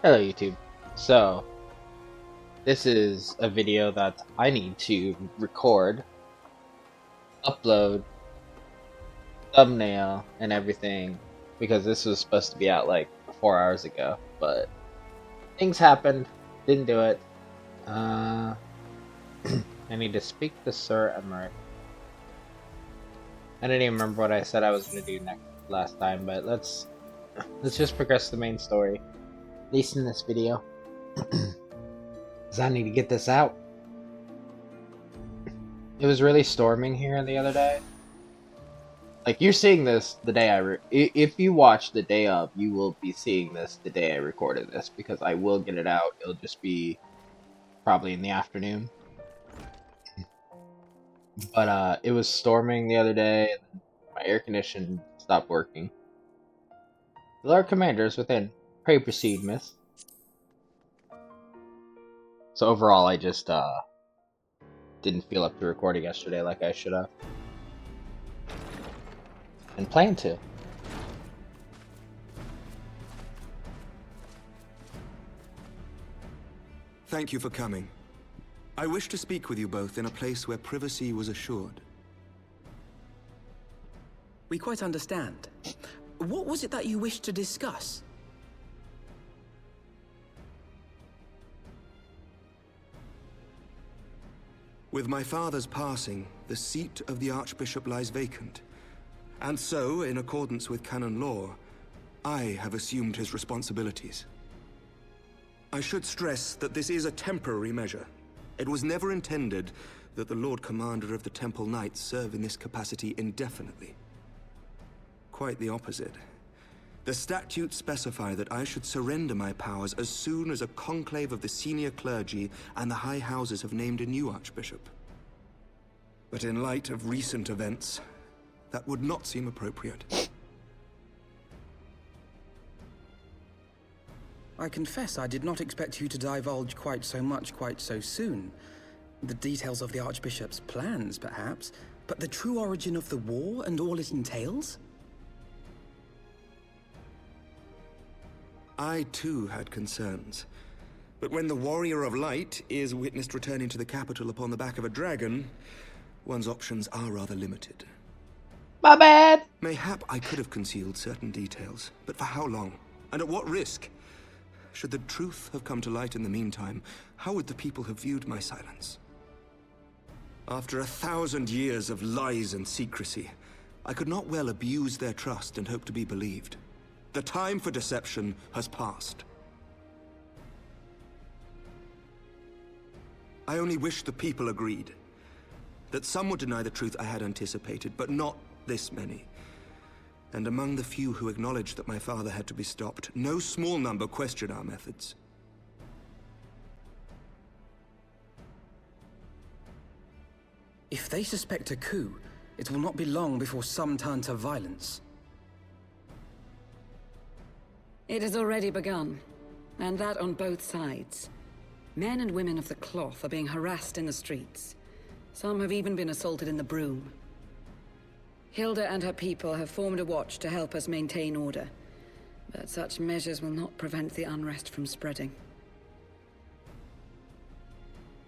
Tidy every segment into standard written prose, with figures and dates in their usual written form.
Hello YouTube. So, this is a video that I need to record, upload, thumbnail, and everything because this was supposed to be out like 4 hours ago, but things happened, didn't do it. I need to speak to Sir Emmerich. I didn't even remember what I said I was going to do last time, but let's just progress the main story, at least in this video. Because I need to get this out. It was really storming here the other day. Like, you're seeing this the day if you watch the day of, you will be seeing this the day I recorded this, because I will get it out. It'll just be probably in the afternoon. But it was storming the other day, and my air conditioning stopped working. The Lord Commander is within. Pray proceed, miss. So overall, I just didn't feel up to recording yesterday like I should have. And plan to. Thank you for coming. I wish to speak with you both in a place where privacy was assured. We quite understand. What was it that you wished to discuss? With my father's passing, the seat of the Archbishop lies vacant. And so, in accordance with canon law, I have assumed his responsibilities. I should stress that this is a temporary measure. It was never intended that the Lord Commander of the Temple Knights serve in this capacity indefinitely. Quite the opposite. The statutes specify that I should surrender my powers as soon as a conclave of the senior clergy and the high houses have named a new archbishop. But in light of recent events, that would not seem appropriate. I confess I did not expect you to divulge quite so much quite so soon. The details of the Archbishop's plans, perhaps, but the true origin of the war and all it entails? I too had concerns. But when the Warrior of Light is witnessed returning to the capital upon the back of a dragon, one's options are rather limited. My bad! Mayhap I could have concealed certain details, but for how long? And at what risk? Should the truth have come to light in the meantime, how would the people have viewed my silence? After 1,000 years of lies and secrecy, I could not well abuse their trust and hope to be believed. The time for deception has passed. I only wish the people agreed. That some would deny the truth I had anticipated, but not this many. And among the few who acknowledged that my father had to be stopped, no small number questioned our methods. If they suspect a coup, it will not be long before some turn to violence. It has already begun, and that on both sides. Men and women of the cloth are being harassed in the streets. Some have even been assaulted in the Broom. Hilda and her people have formed a watch to help us maintain order, but such measures will not prevent the unrest from spreading.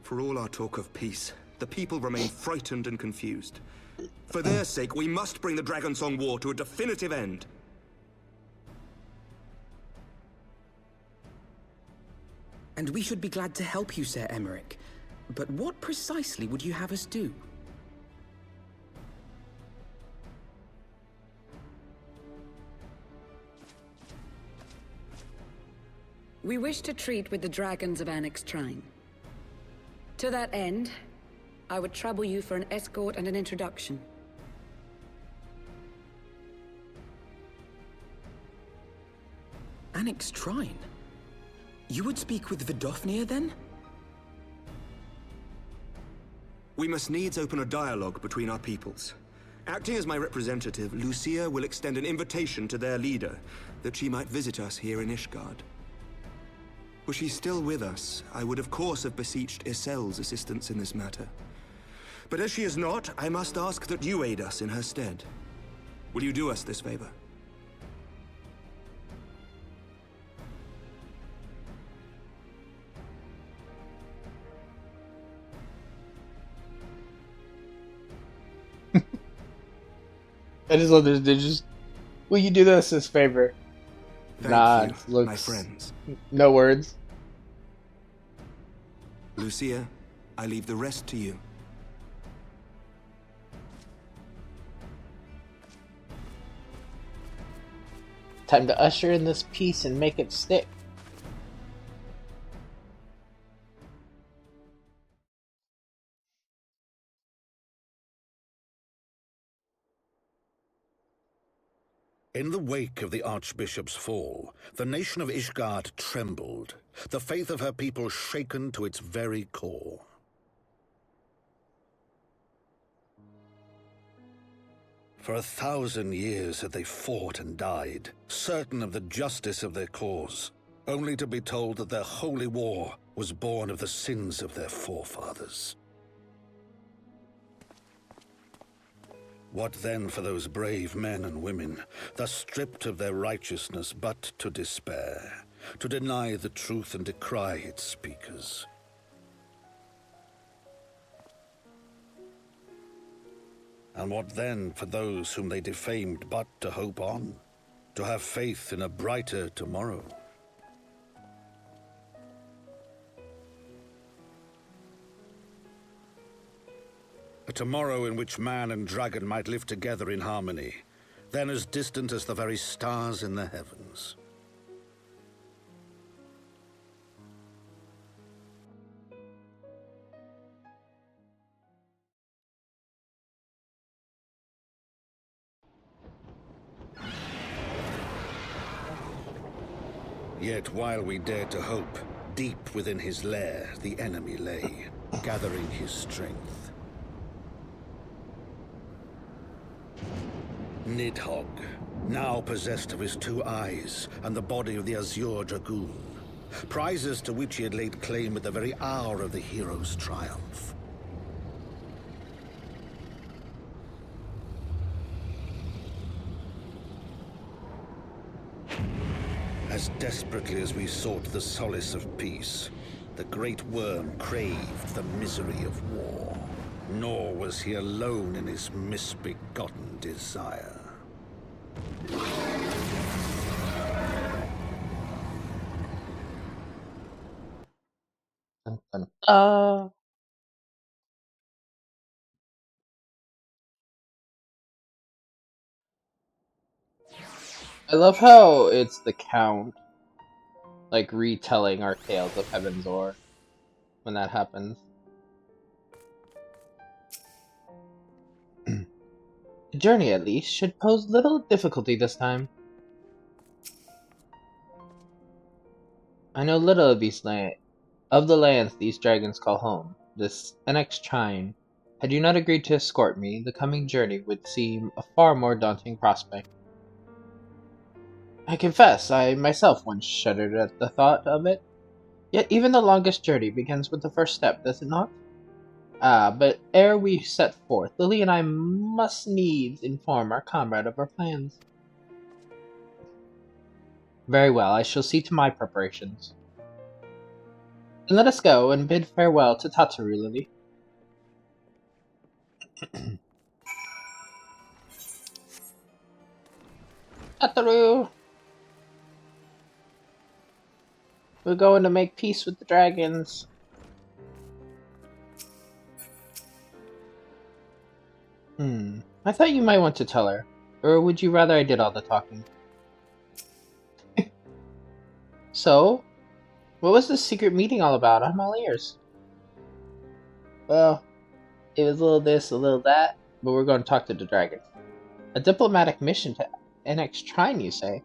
For all our talk of peace, the people remain frightened and confused. For their sake, we must bring the Dragonsong War to a definitive end. And we should be glad to help you, Sir Emmerich. But what precisely would you have us do? We wish to treat with the dragons of Annex Shrine. To that end, I would trouble you for an escort and an introduction. Annex Shrine? You would speak with Vidofnir, then? We must needs open a dialogue between our peoples. Acting as my representative, Lucia will extend an invitation to their leader, that she might visit us here in Ishgard. Were she still with us, I would of course have beseeched Isel's assistance in this matter. But as she is not, I must ask that you aid us in her stead. Will you do us this favor? I just love this. They just, will you do us this favor? Thank Nods, you, my looks, friends. no words. Lucia, I leave the rest to you. Time to usher in this peace and make it stick. In the wake of the Archbishop's fall, the nation of Ishgard trembled, the faith of her people shaken to its very core. For 1,000 years had they fought and died, certain of the justice of their cause, only to be told that their holy war was born of the sins of their forefathers. What then for those brave men and women, thus stripped of their righteousness but to despair, to deny the truth and decry its speakers? And what then for those whom they defamed but to hope on, to have faith in a brighter tomorrow? A tomorrow in which man and dragon might live together in harmony, then as distant as the very stars in the heavens. Yet while we dared to hope, deep within his lair the enemy lay, gathering his strength. Nidhogg, now possessed of his 2 eyes and the body of the Azure Dragoon, prizes to which he had laid claim at the very hour of the hero's triumph. As desperately as we sought the solace of peace, the great worm craved the misery of war. Nor was he alone in his misbegotten desire. Dun, dun, I love how it's the Count, like, retelling our tales of Heaven's Oar when that happens. The journey, at least, should pose little difficulty this time. I know little of the lands these dragons call home, this NX Trine. Had you not agreed to escort me, the coming journey would seem a far more daunting prospect. I confess, I myself once shuddered at the thought of it. Yet even the longest journey begins with the first step, does it not? But ere we set forth, Lily and I must needs inform our comrade of our plans. Very well, I shall see to my preparations. Then let us go and bid farewell to Tataru, Lily. Tataru! We're going to make peace with the dragons. I thought you might want to tell her. Or would you rather I did all the talking? So, what was this secret meeting all about? I'm all ears. Well, it was a little this, a little that, but we're going to talk to the dragons. A diplomatic mission to NX Trine, you say?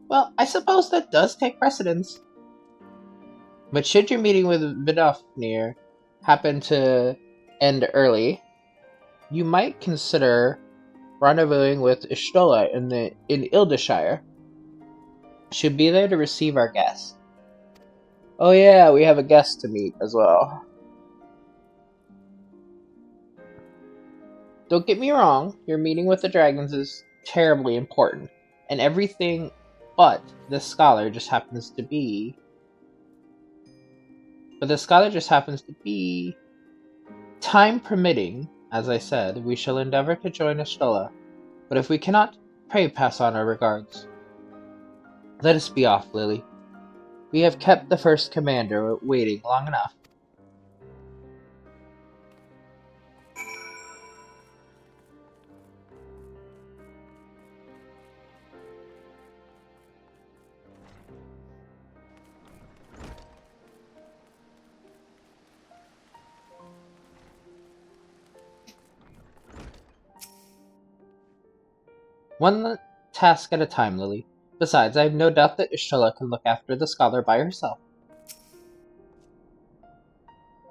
Well, I suppose that does take precedence. But should your meeting with Vidofnir happen to end early, you might consider rendezvousing with Ishtola in Ildeshire. Should be there to receive our guest. Oh yeah, we have a guest to meet as well. Don't get me wrong, your meeting with the dragons is terribly important, and everything but the scholar just happens to be... Time permitting, as I said, we shall endeavor to join Ishtola. But if we cannot, pray pass on our regards. Let us be off, Lily. We have kept the first commander waiting long enough. One task at a time, Lily. Besides, I have no doubt that Ishtala can look after the scholar by herself.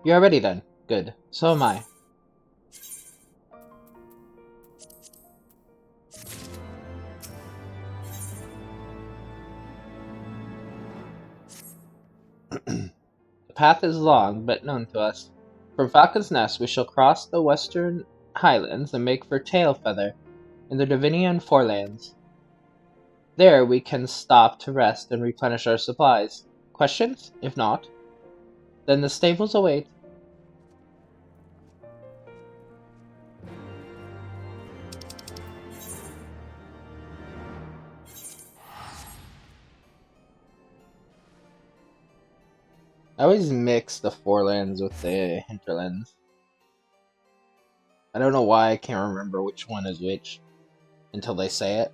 You are ready then? Good. So am I. The path is long, but known to us. From Falcon's Nest we shall cross the western highlands and make for Tailfeather in the Divinian Forelands. There we can stop to rest and replenish our supplies. Questions? If not, then the stables await. I always mix the Forelands with the Hinterlands. I don't know why I can't remember which one is which until they say it.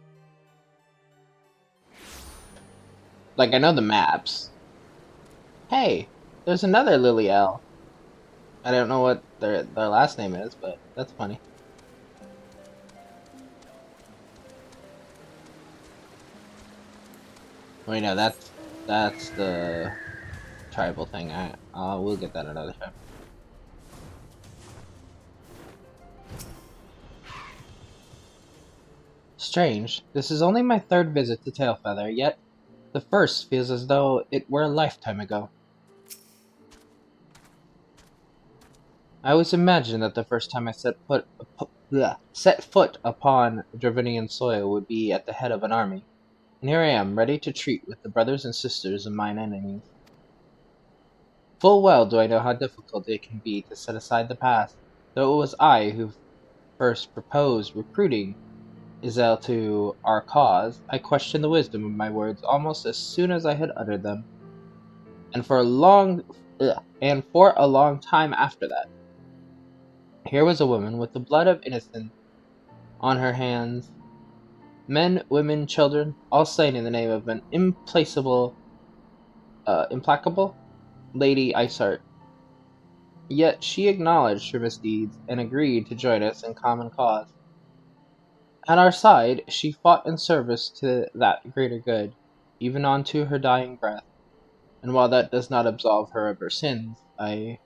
Like, I know the maps. Hey, there's another Lily L. I don't know what their last name is, but that's funny. Wait, no, that's the tribal thing. We'll get that another time. Strange. This is only my third visit to Tailfeather, yet the first feels as though it were a lifetime ago. I always imagined that the first time I set foot upon Dravinian soil would be at the head of an army, and here I am, ready to treat with the brothers and sisters of mine enemies. Full well do I know how difficult it can be to set aside the past, though it was I who first proposed recruiting Izel to our cause. I questioned the wisdom of my words almost as soon as I had uttered them, and for a long time after that. Here was a woman with the blood of innocence on her hands, men, women, children, all slain in the name of an implacable, implacable Lady Iceheart. Yet she acknowledged her misdeeds and agreed to join us in common cause. At our side, she fought in service to that greater good, even unto her dying breath. And while that does not absolve her of her sins, I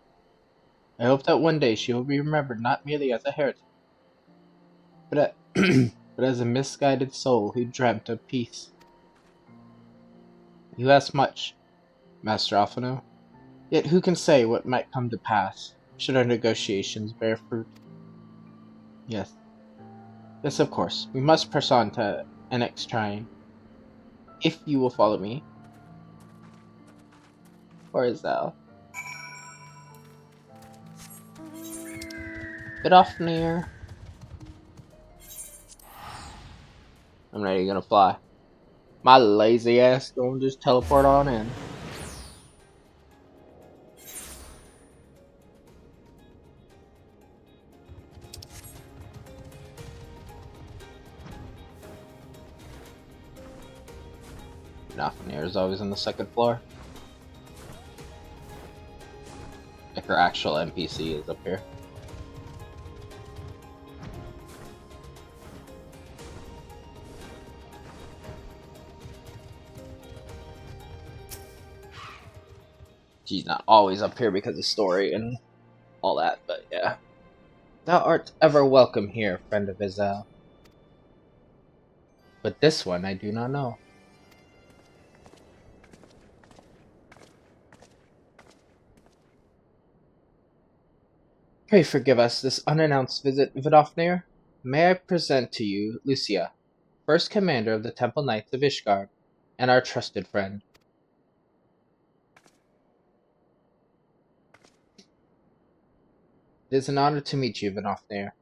hope that one day she will be remembered not merely as a heretic, but but as a misguided soul who dreamt of peace. You ask much, Master Alphino. Yet who can say what might come to pass, should our negotiations bear fruit? Yes. Yes, of course. We must press on to an next trying. If you will follow me. Or is thou? Bit off near. I'm not even gonna fly. My lazy ass gonna just teleport on in. Nafnir is always on the second floor. Like her actual NPC is up here. She's not always up here because of story and all that, but yeah. Thou art ever welcome here, friend of Izel. But this one I do not know. Pray forgive us this unannounced visit, Vidofnir. May I present to you Lucia, first commander of the Temple Knights of Ishgard, and our trusted friend. It is an honor to meet you, Vidofnir.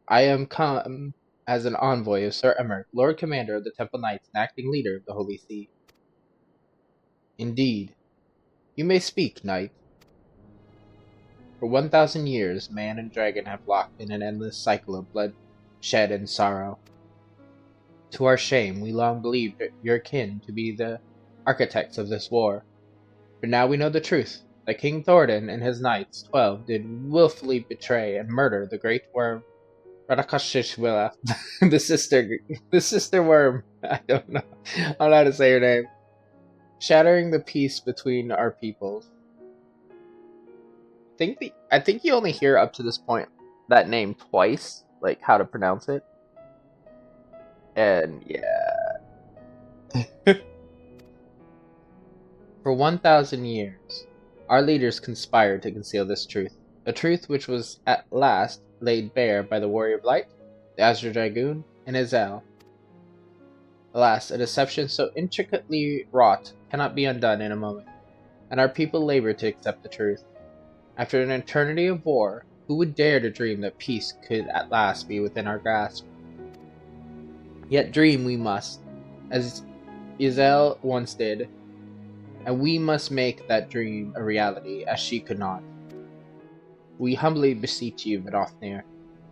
I am come as an envoy of Sir Emmerich, Lord Commander of the Temple Knights and acting leader of the Holy See. Indeed. You may speak, knight. For 1,000 years, man and dragon have locked in an endless cycle of bloodshed and sorrow. To our shame, we long believed your kin to be the architects of this war. But now we know the truth, that King Thoradin and his knights, 12, did willfully betray and murder the great worm Radakashishwila, the sister worm. I don't know how to say her name. Shattering the peace between our peoples. I think you only hear up to this point that name twice, like how to pronounce it. And yeah. For 1,000 years, our leaders conspired to conceal this truth. A truth which was at last laid bare by the Warrior of Light, the Azure Dragoon, and Azel. Alas, a deception so intricately wrought cannot be undone in a moment, and our people labor to accept the truth. After an eternity of war, who would dare to dream that peace could at last be within our grasp? Yet dream we must, as Azel once did, and we must make that dream a reality, as she could not. We humbly beseech you, Vidofnir,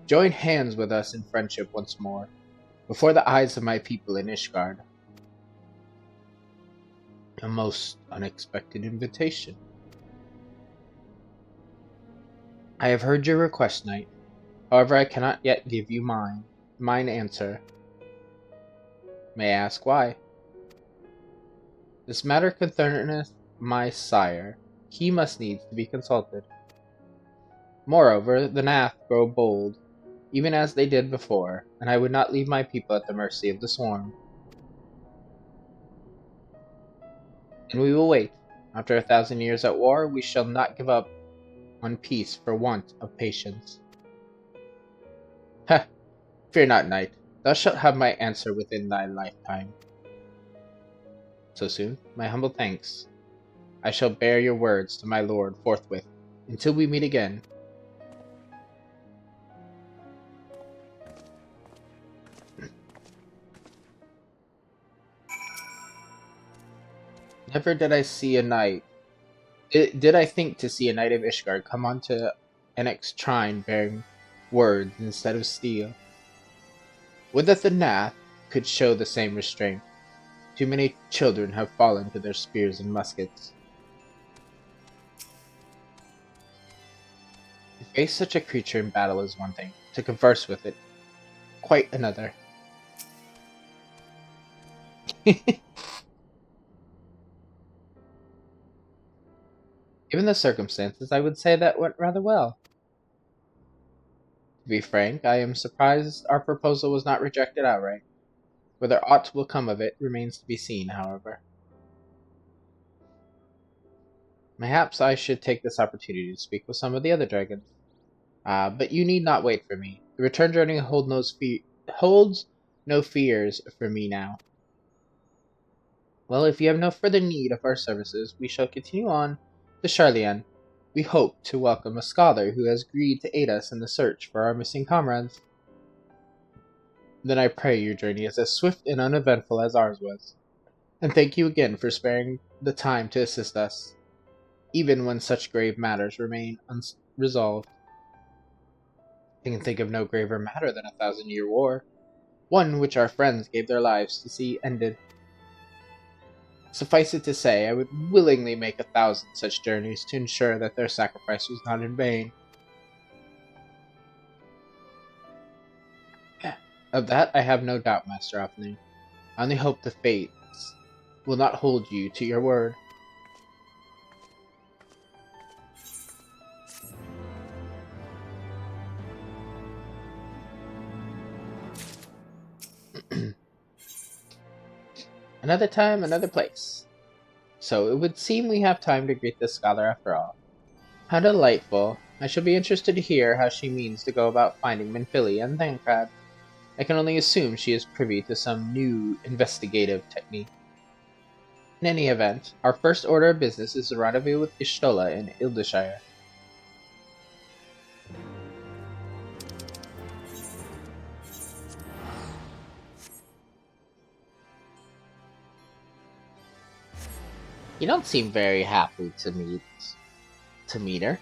join hands with us in friendship once more, before the eyes of my people in Ishgard. A most unexpected invitation. I have heard your request, knight. However, I cannot yet give you mine answer. May I ask why? This matter concerneth my sire. He must needs to be consulted. Moreover, the Nath grow bold, even as they did before, and I would not leave my people at the mercy of the swarm. And we will wait. After 1,000 years at war, we shall not give up on peace for want of patience. Ha! Fear not, knight. Thou shalt have my answer within thy lifetime. So soon? My humble thanks. I shall bear your words to my lord forthwith. Until we meet again. Never did I see a knight. Did I think to see a knight of Ishgard come onto Enek's shrine bearing words instead of steel? Would that the Nath could show the same restraint. Too many children have fallen to their spears and muskets. To face such a creature in battle is one thing, to converse with it, quite another. Given the circumstances, I would say that went rather well. To be frank, I am surprised our proposal was not rejected outright. Whether aught will come of it remains to be seen, however. Perhaps I should take this opportunity to speak with some of the other dragons. But you need not wait for me. The return journey holds no fears for me now. Well, if you have no further need of our services, we shall continue on to Charlian. We hope to welcome a scholar who has agreed to aid us in the search for our missing comrades. Then I pray your journey is as swift and uneventful as ours was. And thank you again for sparing the time to assist us, even when such grave matters remain unresolved. I can think of no graver matter than 1,000-year war, one which our friends gave their lives to see ended. Suffice it to say, I would willingly make 1,000 such journeys to ensure that their sacrifice was not in vain. Of that I have no doubt, Master Opnir. I only hope the fates will not hold you to your word. Another time, another place. So it would seem we have time to greet this scholar after all. How delightful. I shall be interested to hear how she means to go about finding Minfili and Thancred. I can only assume she is privy to some new investigative technique. In any event, our first order of business is the rendezvous with Ishtola in Ildishire. You don't seem very happy to meet her.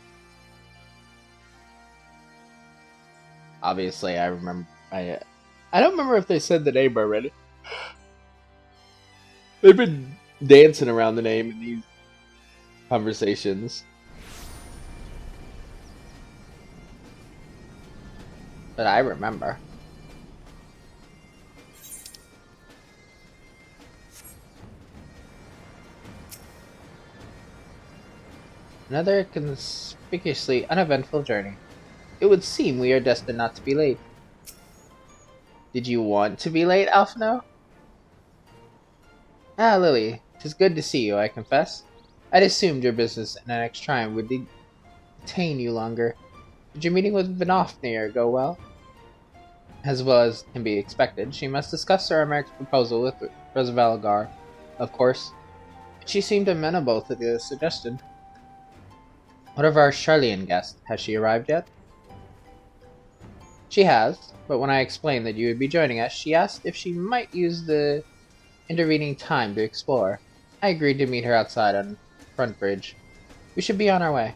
Obviously, I remember. I don't remember if they said the name already. They've been dancing around the name in these conversations, but I remember. Another conspicuously uneventful journey. It would seem we are destined not to be late. Did you want to be late, Alphino? Ah, Lily, 'tis good to see you, I confess. I'd assumed your business in an Extreme would detain you longer. Did your meeting with Vinofnir go well? As well as can be expected, she must discuss Sir Americ's proposal with Resvalgar, of course. She seemed amenable to the suggestion. What of our Charlian guest? Has she arrived yet? She has, but when I explained that you would be joining us, she asked if she might use the intervening time to explore. I agreed to meet her outside on Front Bridge. We should be on our way.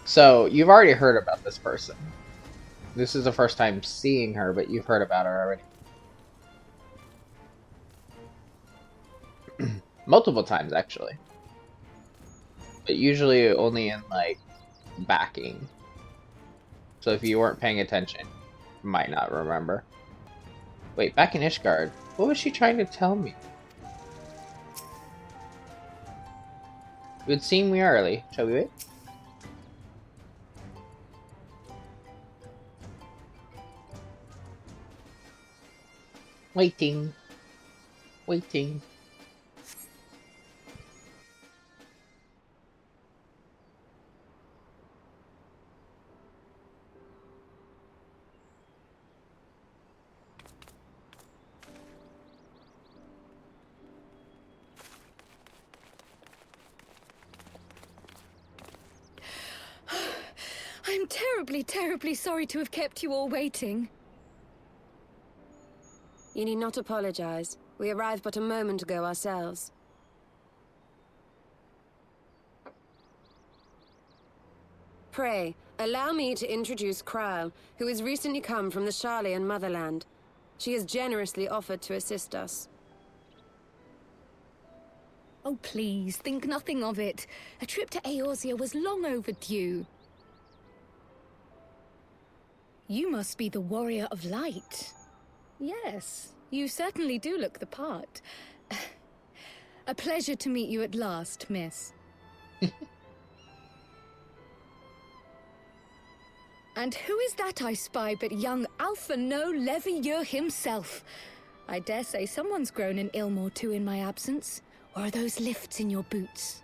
So, you've already heard about this person. This is the first time seeing her, but you've heard about her already. Multiple times, actually. But usually only in, like, backing. So if you weren't paying attention, you might not remember. Wait, back in Ishgard, what was she trying to tell me? It would seem we are early. Shall we wait? Waiting. Waiting. I'm terribly, terribly sorry to have kept you all waiting. You need not apologize. We arrived but a moment ago ourselves. Pray, allow me to introduce Kryle, who has recently come from the Sharlayan motherland. She has generously offered to assist us. Oh, please, think nothing of it. A trip to Eorzea was long overdue. You must be the Warrior of Light. Yes, you certainly do look the part. A pleasure to meet you at last, miss. And who is that I spy but young Alphino Levieux himself? I dare say someone's grown an ilm or two in my absence. Or are those lifts in your boots?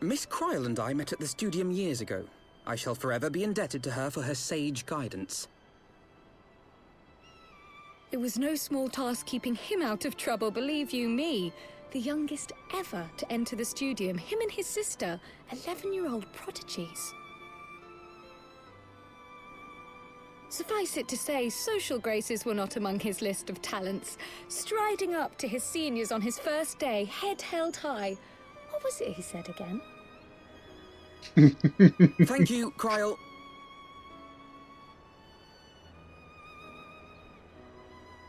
Miss Kryle and I met at the Studium years ago. I shall forever be indebted to her for her sage guidance. It was no small task keeping him out of trouble, believe you me. The youngest ever to enter the Studium, him and his sister, 11-year-old prodigies. Suffice it to say, social graces were not among his list of talents. Striding up to his seniors on his first day, head held high. What was it he said again? Thank you, Kryle.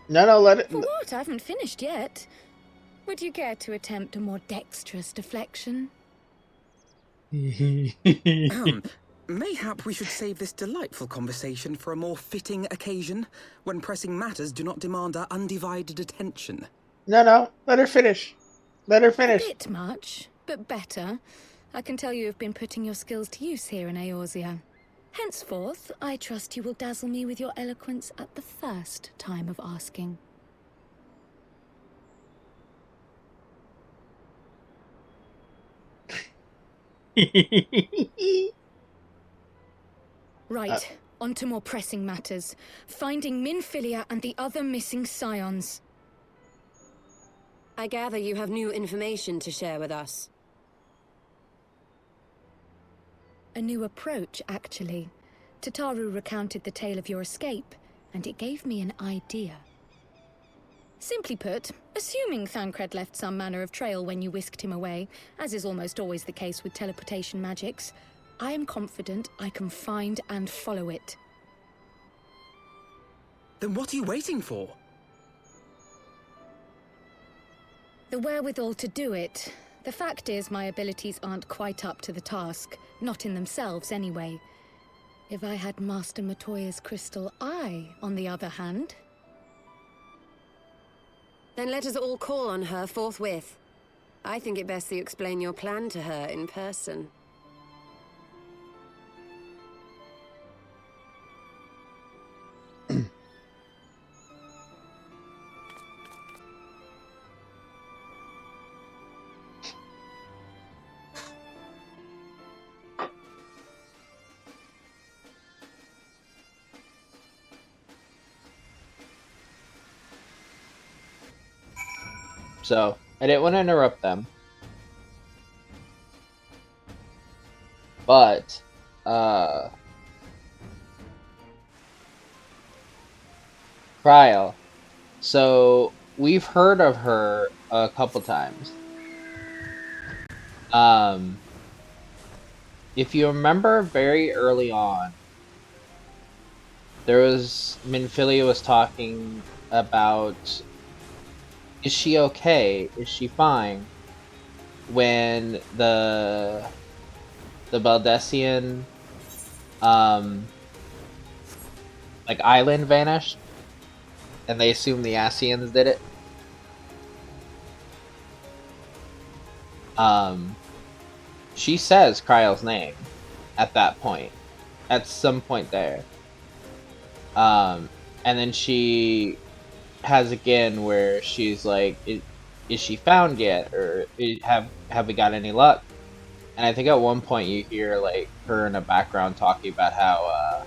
No, let it... For what? I haven't finished yet. Would you care to attempt a more dexterous deflection? Mayhap we should save this delightful conversation for a more fitting occasion, when pressing matters do not demand our undivided attention. No, let her finish. Let her finish. A bit much, but better. I can tell you have been putting your skills to use here in Eorzea. Henceforth, I trust you will dazzle me with your eloquence at the first time of asking. Right, on to more pressing matters. Finding Minfilia and the other missing scions. I gather you have new information to share with us. A new approach, actually. Tataru recounted the tale of your escape, and it gave me an idea. Simply put, assuming Thancred left some manner of trail when you whisked him away, as is almost always the case with teleportation magics, I am confident I can find and follow it. Then what are you waiting for? The wherewithal to do it. The fact is, my abilities aren't quite up to the task. Not in themselves, anyway. If I had Master Matoya's crystal eye, on the other hand... Then let us all call on her forthwith. I think it best that you explain your plan to her in person. So, I didn't want to interrupt them. But, Kryl. So, we've heard of her a couple times. If you remember very early on, Minfilia was talking about, is she okay? Is she fine? When the Baldessian, like, island vanished, and they assumed the Asians did it. She says Kryl's name at that point, at some point there. And then she has again where she's like, is she found yet? Or have we got any luck? And I think at one point you hear like her in the background talking about how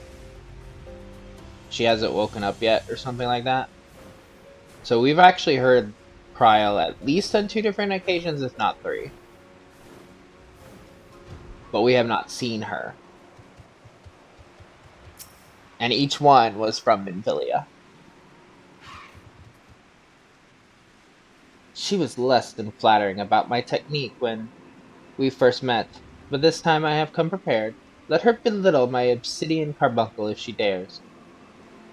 she hasn't woken up yet or something like that. So we've actually heard Kryl at least on 2 different occasions, if not 3. But we have not seen her. And each one was from Minfilia. She was less than flattering about my technique when we first met, but this time I have come prepared. Let her belittle my obsidian carbuncle if she dares.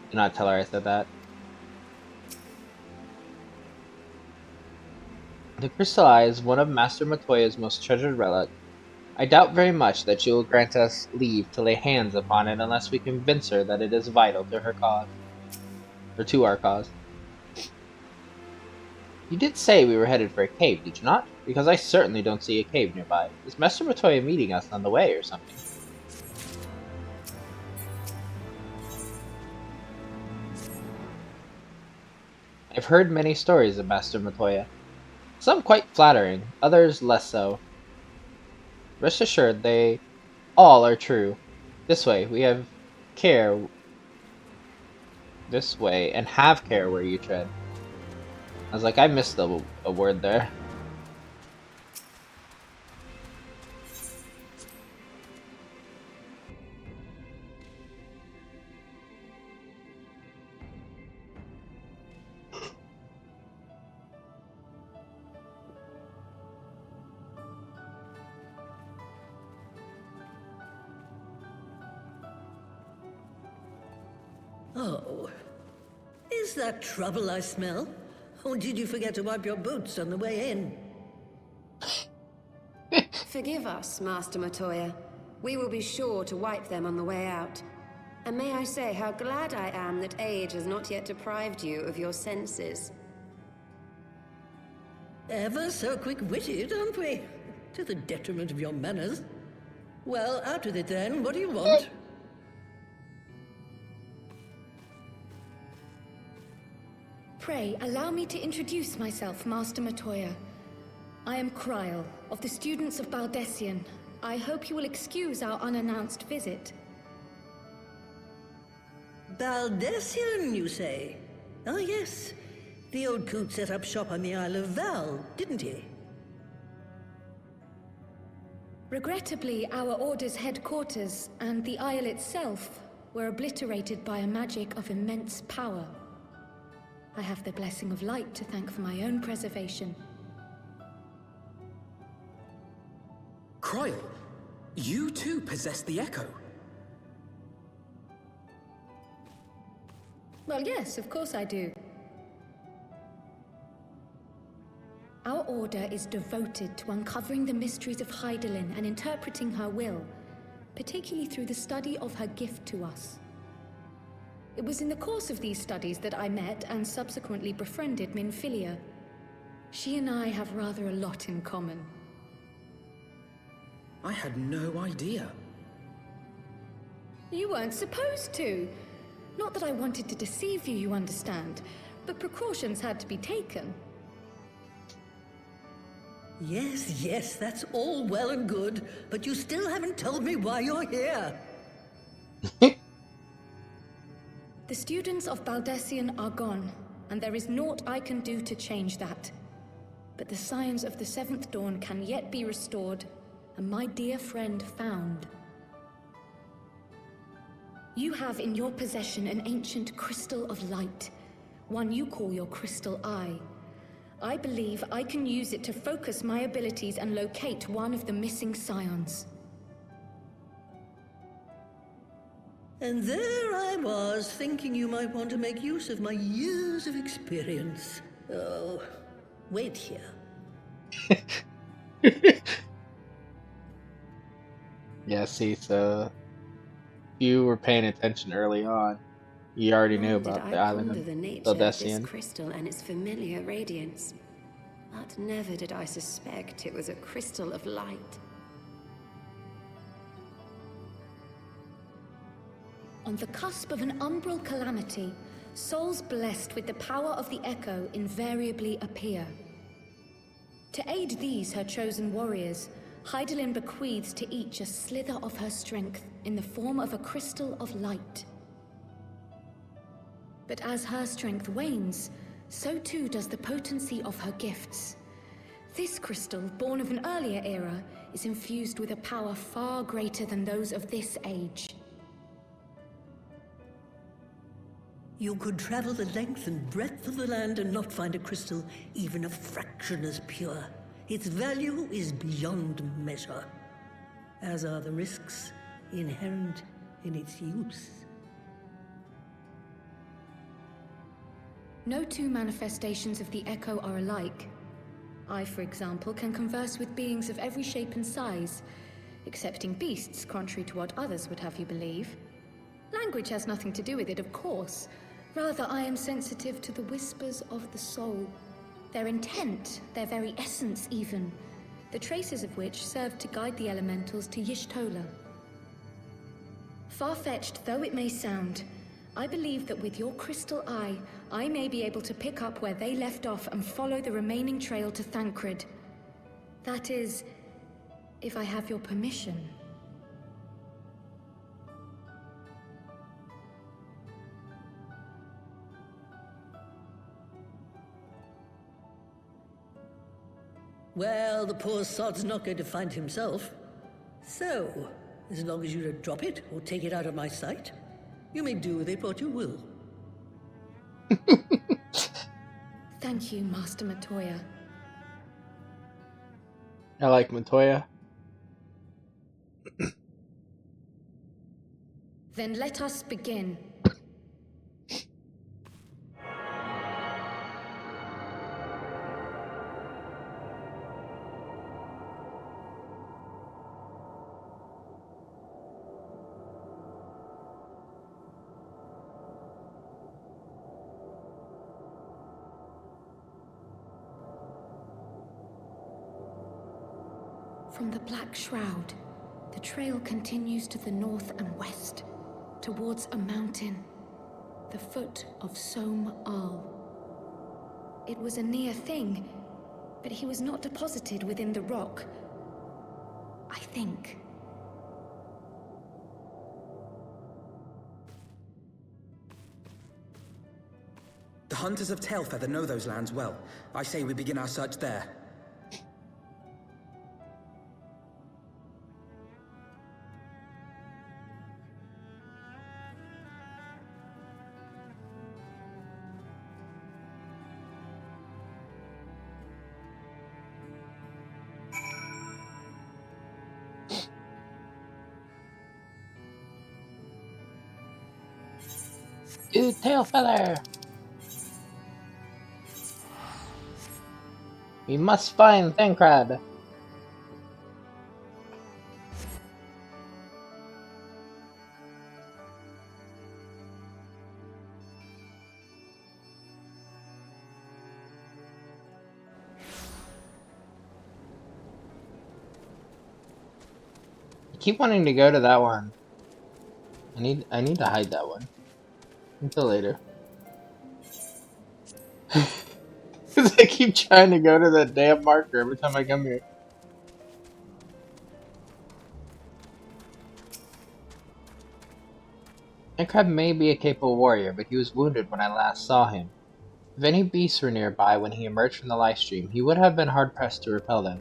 Do not tell her I said that. The crystal eye is one of Master Matoya's most treasured relics. I doubt very much that she will grant us leave to lay hands upon it unless we convince her that it is vital to her cause. Or to our cause. You did say we were headed for a cave, did you not? Because I certainly don't see a cave nearby. Is Master Matoya meeting us on the way or something? I've heard many stories of Master Matoya. Some quite flattering, others less so. Rest assured, they all are true. This way, we have care. This way, and have care where you tread. I was like, I missed a word there. Oh. Is that trouble I smell? Or did you forget to wipe your boots on the way in? Forgive us, Master Matoya. We will be sure to wipe them on the way out. And may I say how glad I am that age has not yet deprived you of your senses. Ever so quick-witted, aren't we? To the detriment of your manners. Well, out with it then. What do you want? Pray, allow me to introduce myself, Master Matoya. I am Kryl, of the students of Baldessian. I hope you will excuse our unannounced visit. Baldessian, you say? Ah, yes. The old coot set up shop on the Isle of Val, didn't he? Regrettably, our Order's headquarters and the Isle itself were obliterated by a magic of immense power. I have the blessing of light to thank for my own preservation. Croyle, you too possess the Echo. Well, yes, of course I do. Our Order is devoted to uncovering the mysteries of Hydaelyn and interpreting her will, particularly through the study of her gift to us. It was in the course of these studies that I met and subsequently befriended Minfilia. She and I have rather a lot in common. I had no idea. You weren't supposed to. Not that I wanted to deceive you, you understand, but precautions had to be taken. Yes, yes, that's all well and good, but you still haven't told me why you're here. The students of Baldessian are gone, and there is naught I can do to change that. But the science of the Seventh Dawn can yet be restored, and my dear friend found. You have in your possession an ancient crystal of light, one you call your crystal eye. I believe I can use it to focus my abilities and locate one of the missing scions. And there I was, thinking you might want to make use of my years of experience. Oh, wait here. Yeah, see, so you were paying attention early on. You already knew about the island of the nature of Baldessian. this crystal and its familiar radiance, but never did I suspect it was a crystal of light. On the cusp of an umbral calamity, souls blessed with the power of the Echo invariably appear. To aid these, her chosen warriors, Hydaelyn bequeaths to each a slither of her strength in the form of a crystal of light. But as her strength wanes, so too does the potency of her gifts. This crystal, born of an earlier era, is infused with a power far greater than those of this age. You could travel the length and breadth of the land and not find a crystal even a fraction as pure. Its value is beyond measure, as are the risks inherent in its use. No two manifestations of the Echo are alike. I, for example, can converse with beings of every shape and size, excepting beasts, contrary to what others would have you believe. Language has nothing to do with it, of course. Rather, I am sensitive to the whispers of the soul. Their intent, their very essence even, the traces of which served to guide the elementals to Y'shtola. Far-fetched though it may sound, I believe that with your crystal eye, I may be able to pick up where they left off and follow the remaining trail to Thancred. That is, if I have your permission. Well, the poor sod's not going to find himself. So, as long as you don't drop it or take it out of my sight, you may do with it what you will. Thank you, Master Matoya. I like Matoya. Then let us begin. From the Black Shroud, the trail continues to the north and west, towards a mountain, the foot of Som Al. It was a near thing, but he was not deposited within the rock. I think. The Hunters of Tailfeather know those lands well. I say we begin our search there. Dude, tail feather! We must find Thancred! I keep wanting to go to that one. I need to hide that one. Until later. Because I keep trying to go to that damn marker every time I come here. Thancred may be a capable warrior, but he was wounded when I last saw him. If any beasts were nearby when he emerged from the life stream, he would have been hard-pressed to repel them.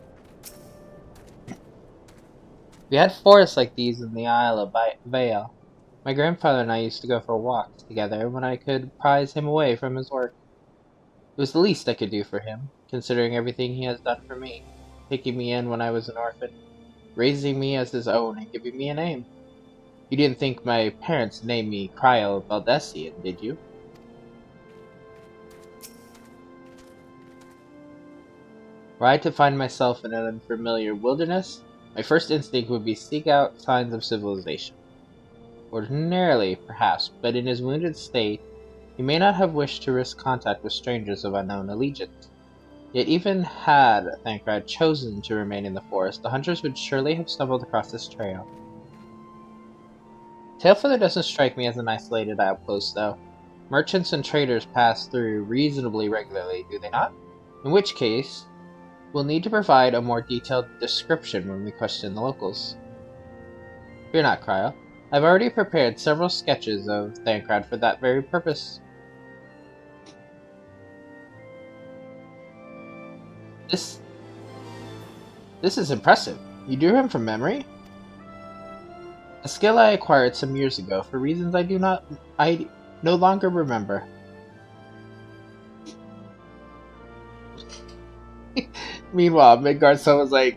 We had forests like these in the Isle of Vale. My grandfather and I used to go for walks together when I could prize him away from his work. It was the least I could do for him, considering everything he has done for me, taking me in when I was an orphan, raising me as his own, and giving me a name. You didn't think my parents named me Cryo Valdesian, did you? Were I to find myself in an unfamiliar wilderness, my first instinct would be seek out signs of civilization. Ordinarily, perhaps, but in his wounded state, he may not have wished to risk contact with strangers of unknown allegiance. Yet even had Thancred chosen to remain in the forest, the hunters would surely have stumbled across this trail. Tailfeather doesn't strike me as an isolated outpost, though. Merchants and traders pass through reasonably regularly, do they not? In which case, we'll need to provide a more detailed description when we question the locals. Fear not, Cryo. I've already prepared several sketches of Thancred for that very purpose. This is impressive. You drew him from memory? A skill I acquired some years ago for reasons I no longer remember. Meanwhile, Midgard someone's like,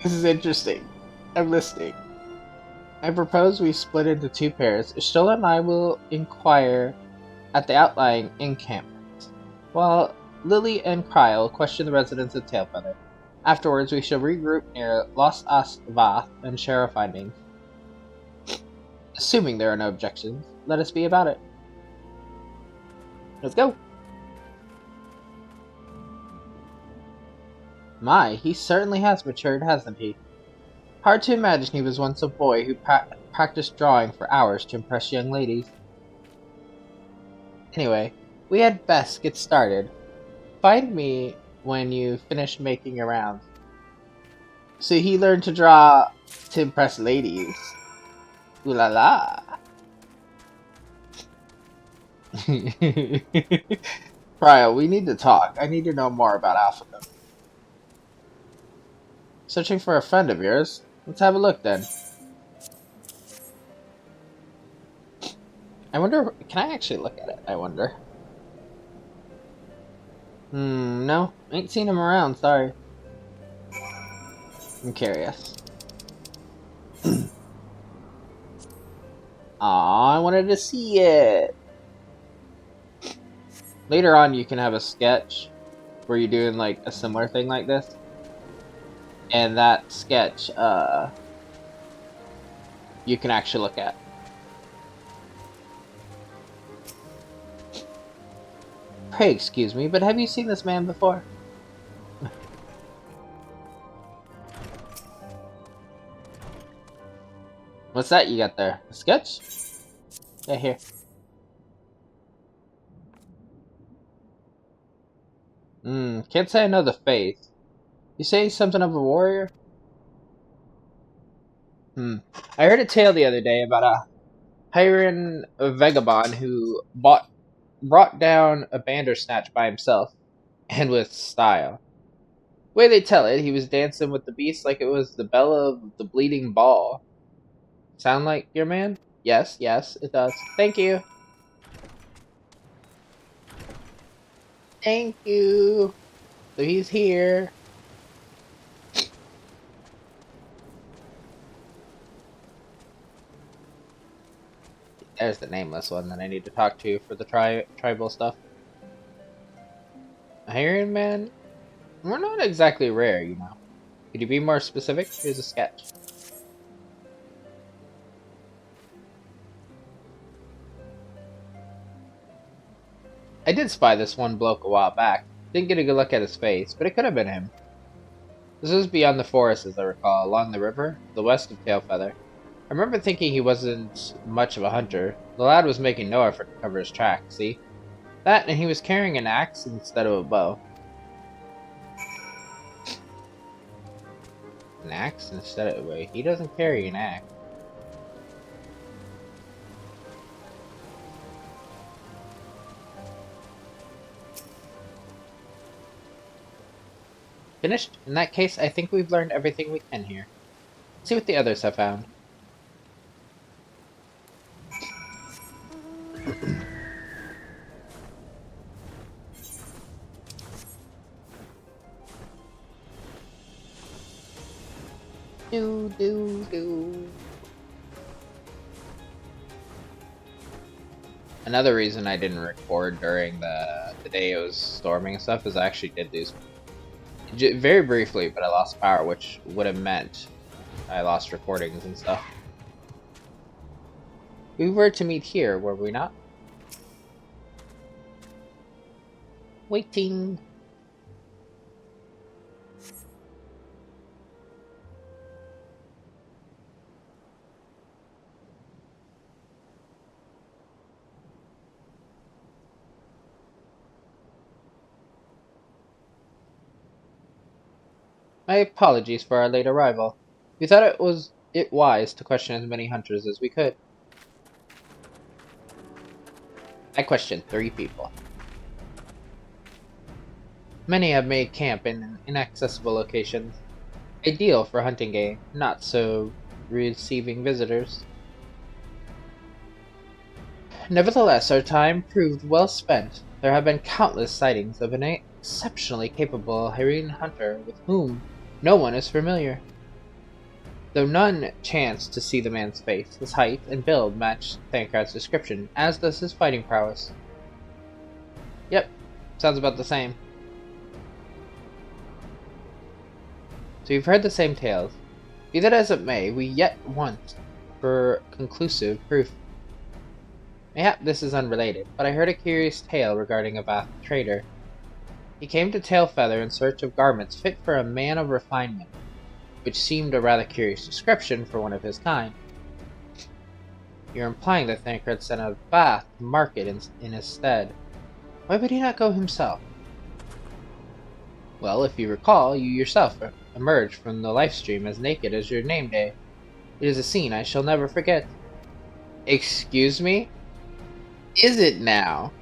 this is interesting. I'm listening. I propose we split into two pairs. Ishtola and I will inquire at the outlying encampments, while Lily and Cryo question the residents of Tailfeather. Afterwards, we shall regroup near Los Astvath and share our findings. Assuming there are no objections, let us be about it. Let's go! My, he certainly has matured, hasn't he? Hard to imagine he was once a boy who practiced drawing for hours to impress young ladies. Anyway, we had best get started. Find me when you finish making your rounds. So he learned to draw to impress ladies. Ooh la la. Cryo, we need to talk. I need to know more about Africa. Searching for a friend of yours? Let's have a look then. I wonder, can I actually look at it? I wonder. No. Ain't seen him around, sorry. I'm curious. Aw, I wanted to see it! Later on, you can have a sketch where you're doing, like, a similar thing like this. And that sketch, you can actually look at. Pray excuse me, but have you seen this man before? What's that you got there? A sketch? Yeah, here. Can't say I know the face. You say something of a warrior? I heard a tale the other day about a Hiren vagabond who brought down a bandersnatch by himself, and with style. The way they tell it, he was dancing with the beast like it was the bell of the bleeding ball. Sound like your man? Yes, it does. Thank you. Thank you. So he's here. There's the nameless one that I need to talk to for the tribal stuff. Iron Man? We're not exactly rare, you know. Could you be more specific? Here's a sketch. I did spy this one bloke a while back. Didn't get a good look at his face, but it could have been him. This was beyond the forest, as I recall, along the river, to the west of Tailfeather. I remember thinking he wasn't much of a hunter. The lad was making no effort to cover his tracks, see? That, and he was carrying an axe instead of a bow. An axe instead of... Wait, he doesn't carry an axe. Finished? In that case, I think we've learned everything we can here. Let's see what the others have found. Do. Another reason I didn't record during the day it was storming and stuff is I actually did lose very briefly, but I lost power, which would have meant I lost recordings and stuff. We were to meet here, were we not? Waiting. My apologies for our late arrival. We thought it wise to question as many hunters as we could. I questioned 3 people. Many have made camp in inaccessible locations, ideal for hunting game, not so receiving visitors. Nevertheless, our time proved well spent. There have been countless sightings of an exceptionally capable Hyrene hunter with whom no one is familiar. Though none chanced to see the man's face, his height and build matched Thancred's description, as does his fighting prowess. Yep, sounds about the same. So you've heard the same tales. Be that as it may, we yet want for conclusive proof. Mayhap this is unrelated, but I heard a curious tale regarding a Vath trader. He came to Tailfeather in search of garments fit for a man of refinement, which seemed a rather curious description for one of his kind. You're implying that Thancred sent a Vath to market in his stead. Why would he not go himself? Well, if you recall, you yourself emerged from the life stream as naked as your name day. It is a scene I shall never forget. Excuse me? Is it now?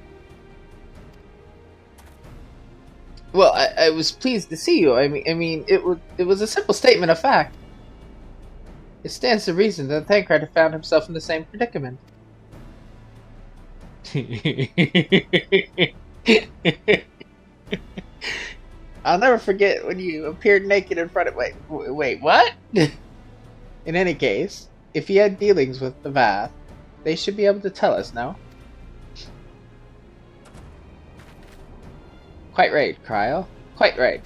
Well, I was pleased to see you. I mean, it was a simple statement of fact. It stands to reason that Thancred had found himself in the same predicament. I'll never forget when you appeared naked in front of... Wait, what? In any case, if he had dealings with the Vath, they should be able to tell us, no? Quite right, Cryle. Quite right.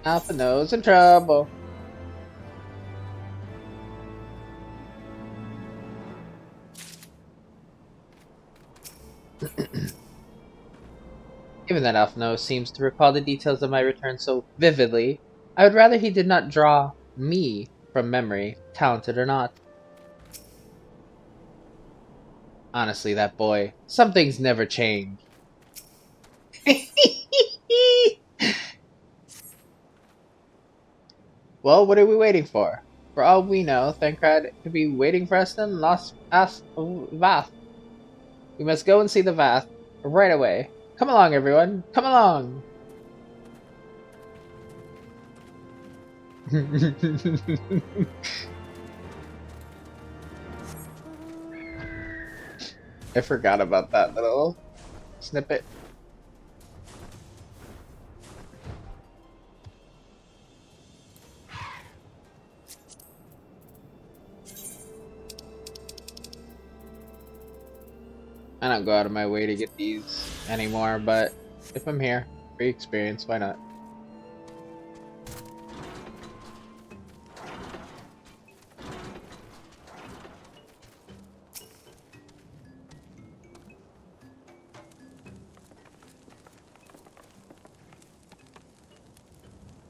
Alpha knows in trouble. Given that Alphino seems to recall the details of my return so vividly, I would rather he did not draw me from memory, talented or not. Honestly, that boy, some things never change. Well, what are we waiting for? For all we know, Thancred could be waiting for us in Lost Vath. We must go and see the Vath right away. Come along, everyone. Come along. I forgot about that little snippet. I don't go out of my way to get these anymore, but if I'm here, free experience, why not?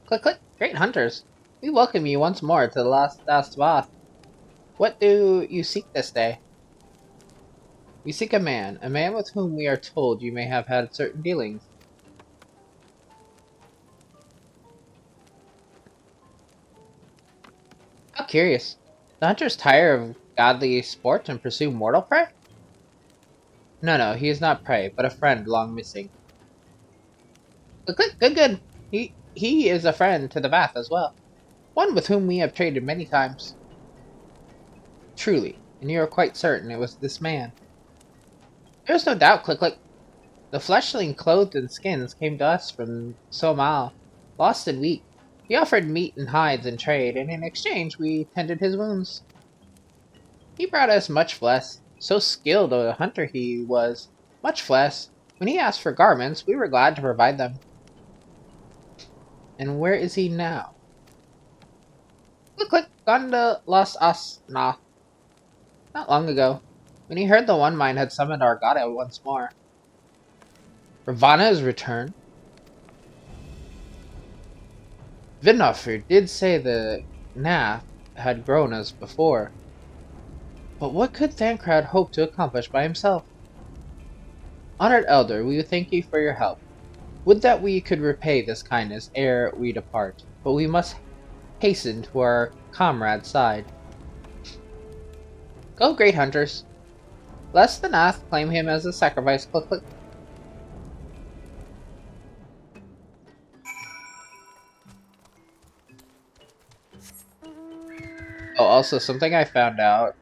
Click, click, great hunters. We welcome you once more to the last bath. What do you seek this day? We seek a man with whom we are told you may have had certain dealings. How curious. The hunters tire of godly sport and pursue mortal prey? No, he is not prey, but a friend long missing. Good. He is a friend to the Bath as well. One with whom we have traded many times. Truly, and you are quite certain it was this man. There is no doubt, Click. The fleshling clothed in skins came to us from Somal, lost and weak. He offered meat and hides in trade, and in exchange we tended his wounds. He brought us much flesh. So skilled a hunter he was. Much flesh. When he asked for garments, we were glad to provide them. And where is he now? Click, gone to Las Asna. Not long ago, when he heard the One Mind had summoned our god once more. Ravana has returned. Vidnoffer did say the Nath had grown as before. But what could Thancred hope to accomplish by himself? Honored Elder, we thank you for your help. Would that we could repay this kindness ere we depart, but we must hasten to our comrade's side. Go, great hunters. Lest the Nath claim him as a sacrifice. Click. Oh, also, something I found out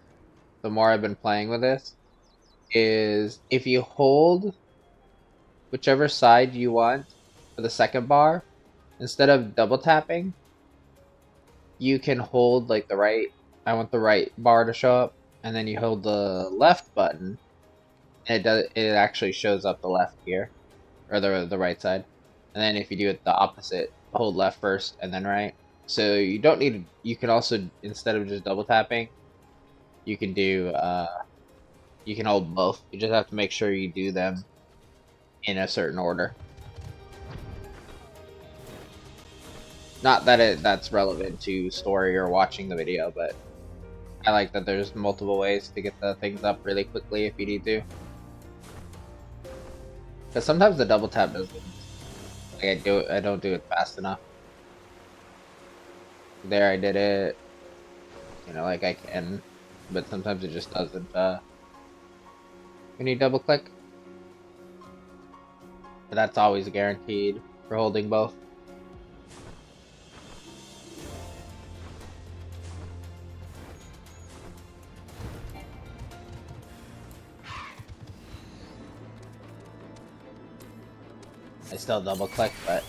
the more I've been playing with this is if you hold whichever side you want for the second bar, instead of double tapping, you can hold like the right, I want the right bar to show up, and then you hold the left button, and it actually shows up the left here, or the right side. And then if you do it the opposite, hold left first and then right. So you don't need, you can also, instead of just double tapping, you can do, you can hold both. You just have to make sure you do them in a certain order. Not that that's relevant to story or watching the video, but I like that there's multiple ways to get the things up really quickly if you need to. Because sometimes the double tap doesn't, like I don't do it fast enough. There I did it, you know, like I can, but sometimes it just doesn't, when you double click. But that's always guaranteed for holding both. I still double click, but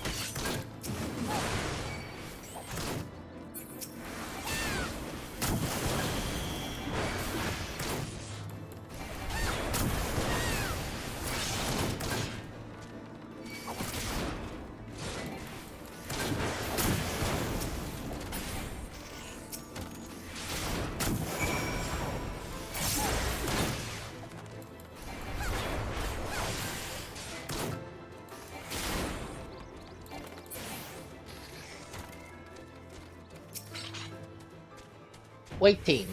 waiting.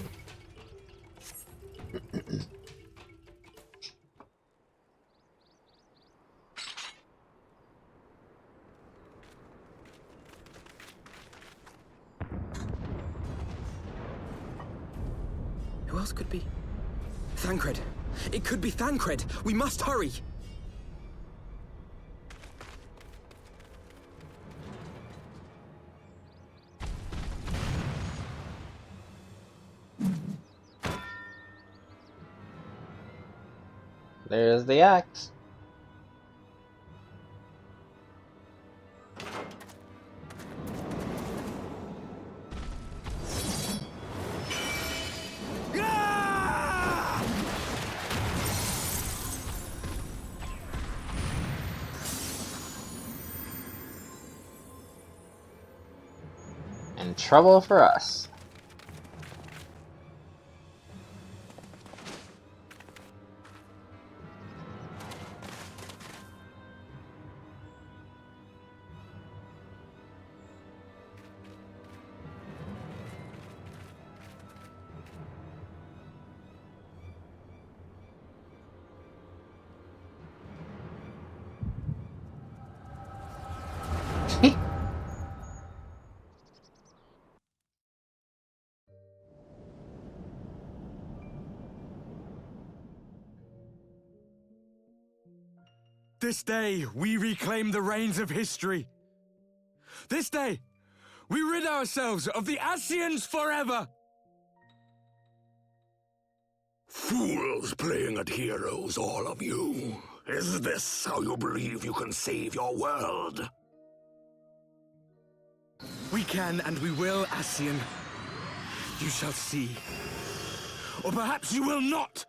Who else could be? Thancred! It could be Thancred! We must hurry! There's the axe. trouble for us. This day, we reclaim the reins of history. This day, we rid ourselves of the Ascians forever! Fools playing at heroes, all of you. Is this how you believe you can save your world? We can and we will, Ascian. You shall see. Or perhaps you will not!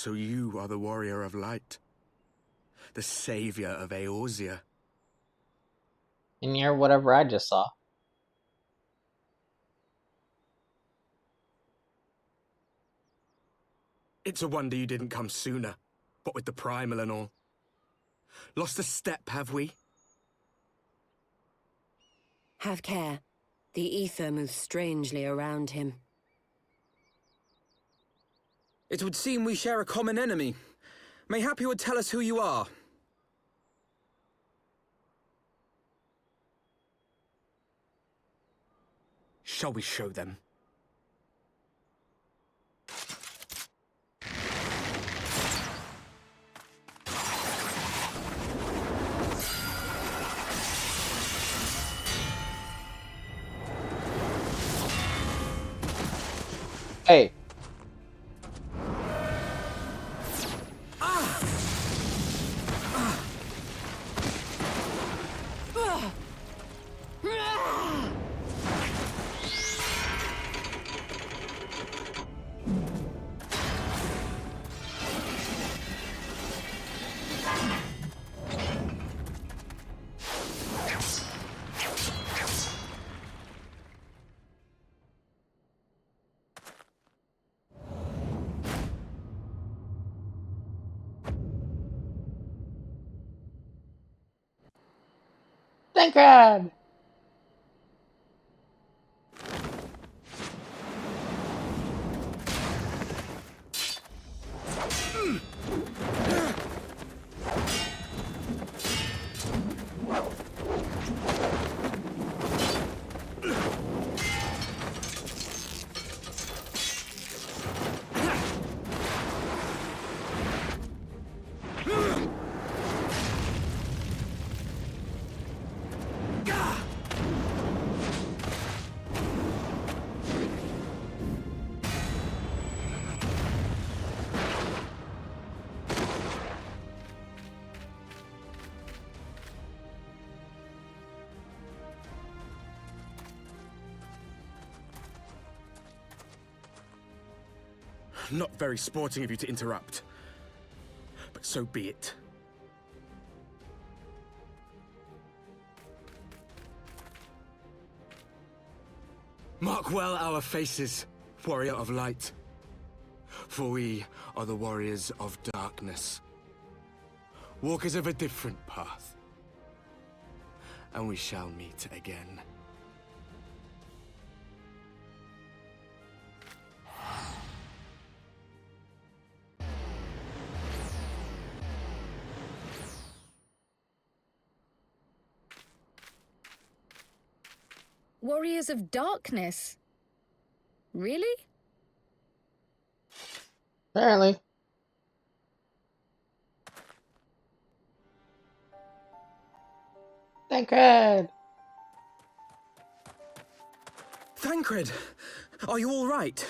So you are the warrior of light, the savior of Eorzea. And you're whatever I just saw. It's a wonder you didn't come sooner, what with the primal and all. Lost a step, have we? Have care. The ether moves strangely around him. It would seem we share a common enemy. Mayhap you would tell us who you are. Shall we show them? Hey. Thancred! Not very sporting of you to interrupt. But so be it. Mark well our faces, warrior of light. For we are the warriors of darkness. Walkers of a different path. And we shall meet again. Warriors of Darkness? Really? Apparently. Thancred! Thancred, are you all right?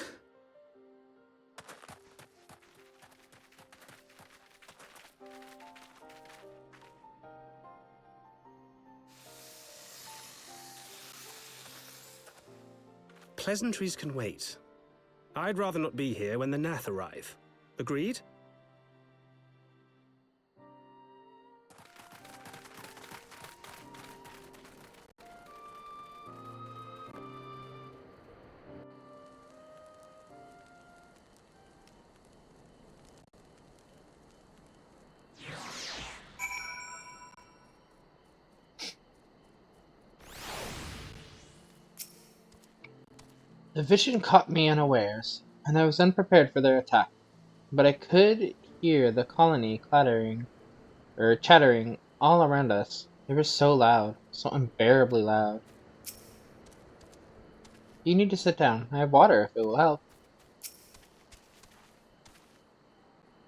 pleasantries can wait. I'd rather not be here when the Nath arrive. Agreed? The vision caught me unawares, and I was unprepared for their attack. But I could hear the colony chattering all around us. They were so loud, so unbearably loud. You need to sit down. I have water if it will help.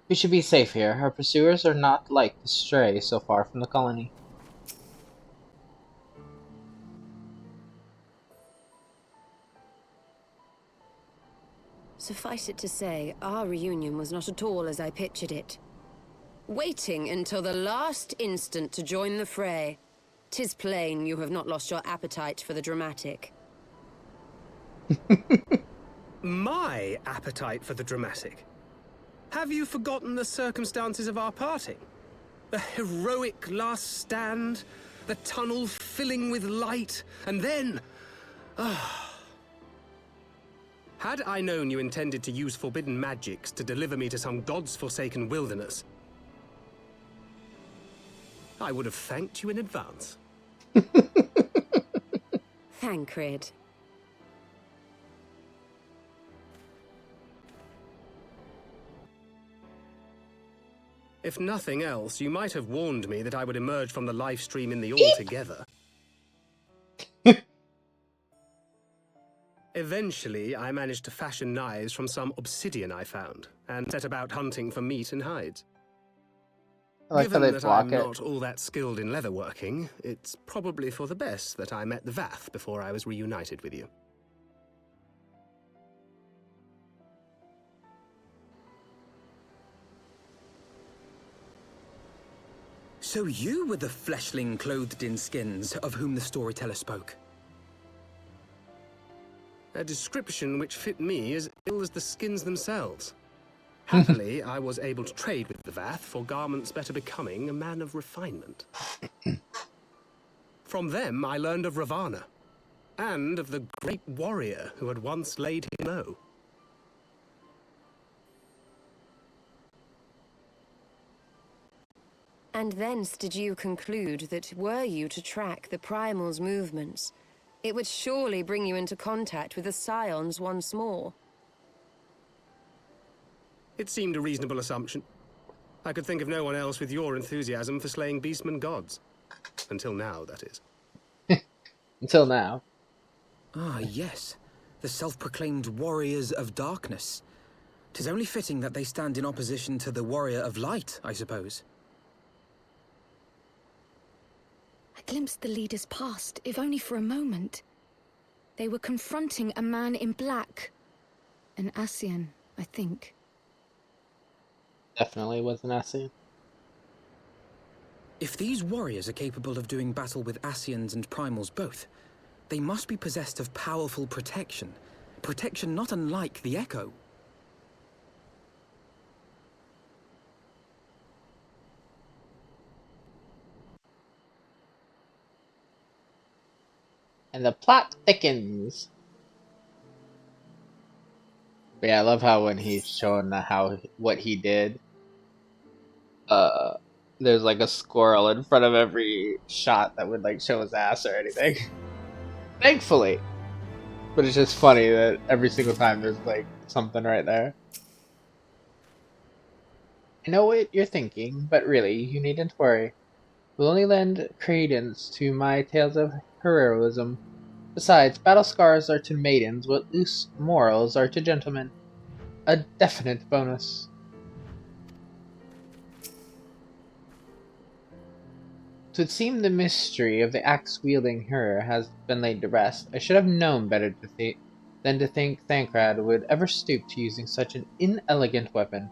We should be safe here. Our pursuers are not like to stray so far from the colony. Suffice it to say, our reunion was not at all as I pictured it. Waiting until the last instant to join the fray. 'Tis plain you have not lost your appetite for the dramatic. My appetite for the dramatic? Have you forgotten the circumstances of our parting? The heroic last stand, the tunnel filling with light, and then... Had I known you intended to use forbidden magics to deliver me to some god's-forsaken wilderness, I would have thanked you in advance. Thancred. If nothing else, you might have warned me that I would emerge from the live stream in the all together. Eventually, I managed to fashion knives from some obsidian I found, and set about hunting for meat and hides. Given that I'm not all that skilled in leatherworking, it's probably for the best that I met the Vath before I was reunited with you. So you were the fleshling clothed in skins of whom the storyteller spoke? A description which fit me as ill as the skins themselves. Happily, I was able to trade with the Vath for garments better becoming a man of refinement. From them, I learned of Ravana, and of the great warrior who had once laid him low. And thence did you conclude that were you to track the Primal's movements, it would surely bring you into contact with the Scions once more. It seemed a reasonable assumption. I could think of no one else with your enthusiasm for slaying beastmen gods. Until now, that is. Until now. Ah, yes. The self-proclaimed warriors of darkness. 'Tis only fitting that they stand in opposition to the warrior of light, I suppose. I glimpsed the leaders past, if only for a moment. They were confronting a man in black. An Ascian, I think. Definitely was an Ascian. If these warriors are capable of doing battle with Ascians and Primals both, they must be possessed of powerful protection. Protection not unlike the Echo. And the plot thickens. But yeah, I love how when he's showing what he did, there's like a squirrel in front of every shot that would like show his ass or anything. Thankfully. But it's just funny that every single time there's like something right there. I know what you're thinking, but really, you needn't worry. We'll only lend credence to my tales of heroism. Besides, battle scars are to maidens what loose morals are to gentlemen. A definite bonus. Twould seem the mystery of the axe-wielding hero has been laid to rest. I should have known better than to think Thancred would ever stoop to using such an inelegant weapon.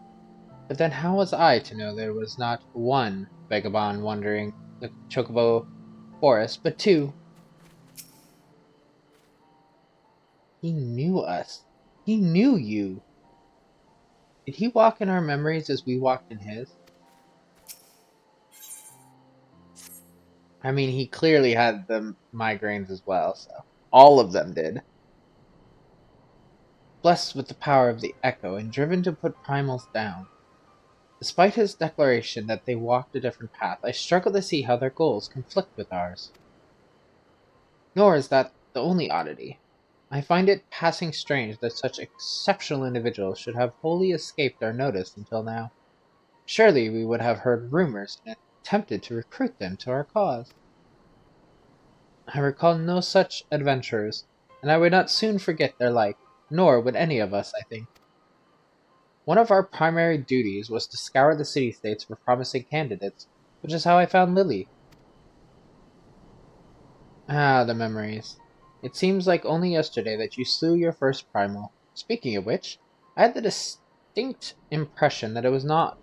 But then how was I to know there was not one vagabond wandering the Chocobo forest, but two? He knew us. He knew you. Did he walk in our memories as we walked in his? I mean, he clearly had the migraines as well, so all of them did. Blessed with the power of the echo and driven to put primals down. Despite his declaration that they walked a different path, I struggle to see how their goals conflict with ours. Nor is that the only oddity. I find it passing strange that such exceptional individuals should have wholly escaped our notice until now. Surely we would have heard rumors and attempted to recruit them to our cause. I recall no such adventurers, and I would not soon forget their like, nor would any of us, I think. One of our primary duties was to scour the city-states for promising candidates, which is how I found Lily. Ah, the memories. It seems like only yesterday that you slew your first primal. Speaking of which, I had the distinct impression that it was not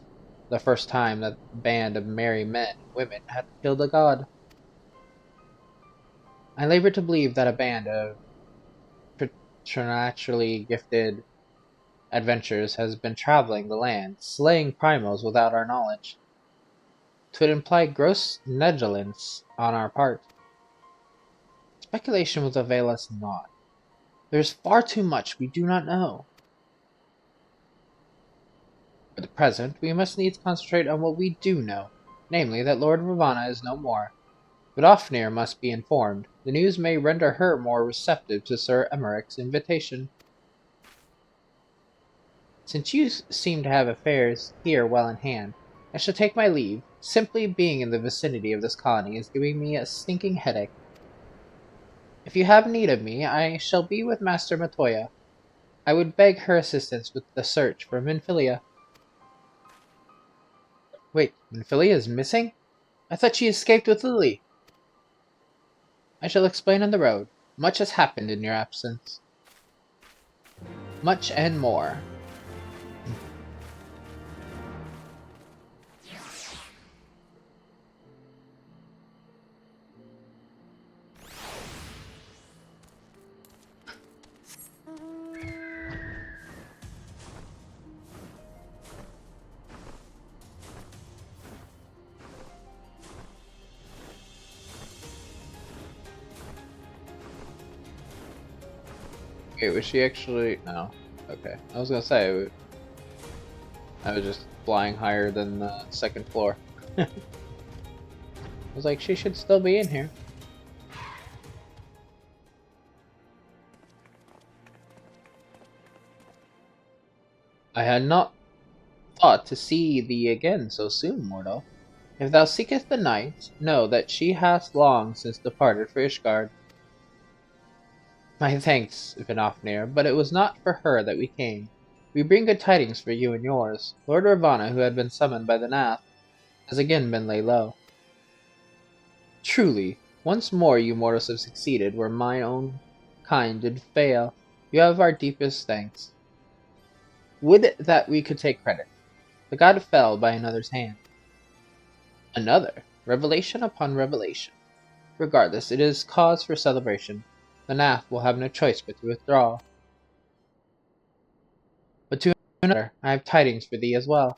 the first time that a band of merry men and women had killed a god. I labor to believe that a band of preternaturally gifted adventurers has been traveling the land, slaying primals without our knowledge. 'Twould imply gross negligence on our part. Speculation will avail us naught. There is far too much we do not know. For the present, we must needs concentrate on what we do know, namely that Lord Ravana is no more. But Ofnir must be informed. The news may render her more receptive to Sir Emmerich's invitation. Since you seem to have affairs here well in hand, I shall take my leave. Simply being in the vicinity of this colony is giving me a stinking headache. If you have need of me, I shall be with Master Matoya. I would beg her assistance with the search for Minfilia. Wait, Minfilia is missing? I thought she escaped with Lily. I shall explain on the road. Much has happened in your absence. Much and more. Wait, was she actually... No. Okay. I was gonna say, I was just flying higher than the second floor. I was like, she should still be in here. I had not thought to see thee again so soon, mortal. If thou seekest the night, know that she hath long since departed for Ishgard. My thanks, Vinofnir, but it was not for her that we came. We bring good tidings for you and yours. Lord Ravana, who had been summoned by the Nath, has again been laid low. Truly, once more you mortals have succeeded where mine own kind did fail. You have our deepest thanks. Would that we could take credit. The god fell by another's hand. Another? Revelation upon revelation. Regardless, it is cause for celebration. The Nath will have no choice but to withdraw. But to another, I have tidings for thee as well.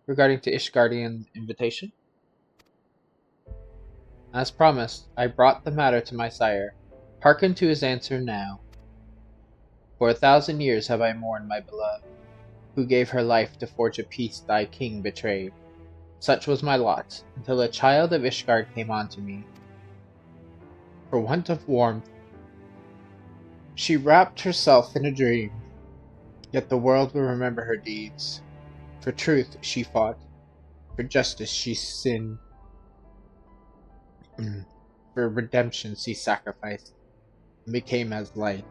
Regarding to Ishgardian's invitation. As promised, I brought the matter to my sire. Hearken to his answer now. For 1,000 years have I mourned my beloved, who gave her life to forge a peace thy king betrayed. Such was my lot, until a child of Ishgard came unto me. For want of warmth, she wrapped herself in a dream, yet the world will remember her deeds. For truth she fought, for justice she sinned, for redemption she sacrificed, and became as light.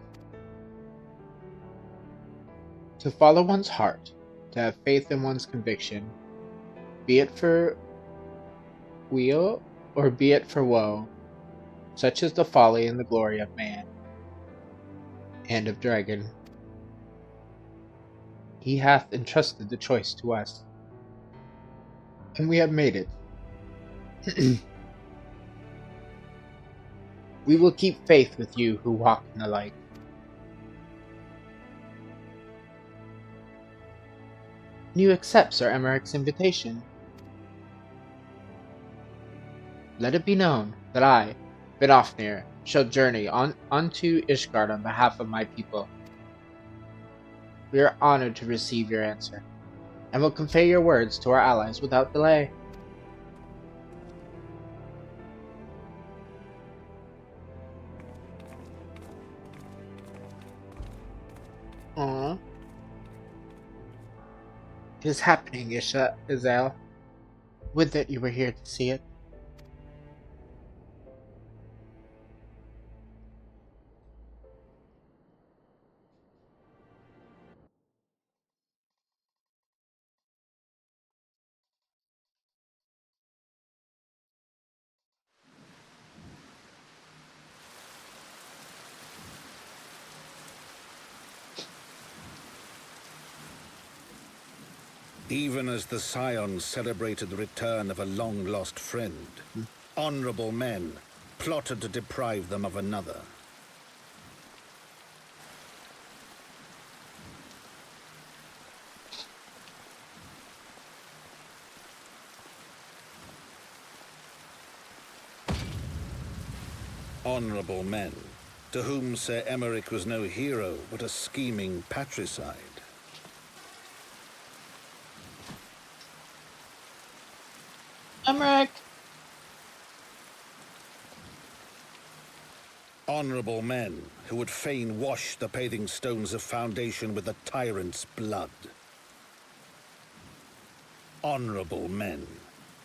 To follow one's heart, to have faith in one's conviction, be it for weal or be it for woe, such is the folly and the glory of man, and of dragon. He hath entrusted the choice to us, and we have made it. We will keep faith with you who walk in the light. You accept Sir Emeric's invitation. Let it be known that I, Vidofnir, shall journey onto Ishgard on behalf of my people. We are honored to receive your answer, and will convey your words to our allies without delay. Aww. It is happening, Isel. Would that you were here to see it. Even as the Scions celebrated the return of a long-lost friend, honorable men plotted to deprive them of another. Honorable men, to whom Sir Emeric was no hero, but a scheming patricide. Emeric! Honorable men who would fain wash the paving stones of foundation with the tyrant's blood. Honorable men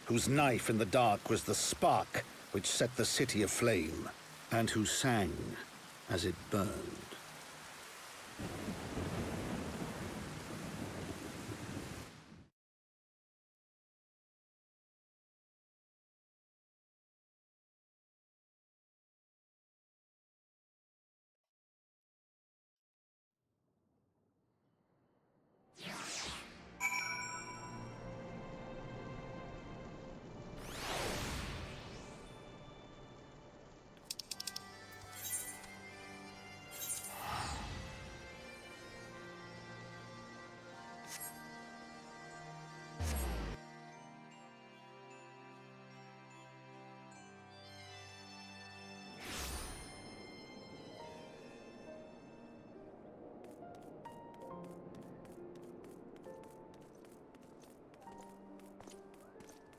whose knife in the dark was the spark which set the city aflame, and who sang as it burned.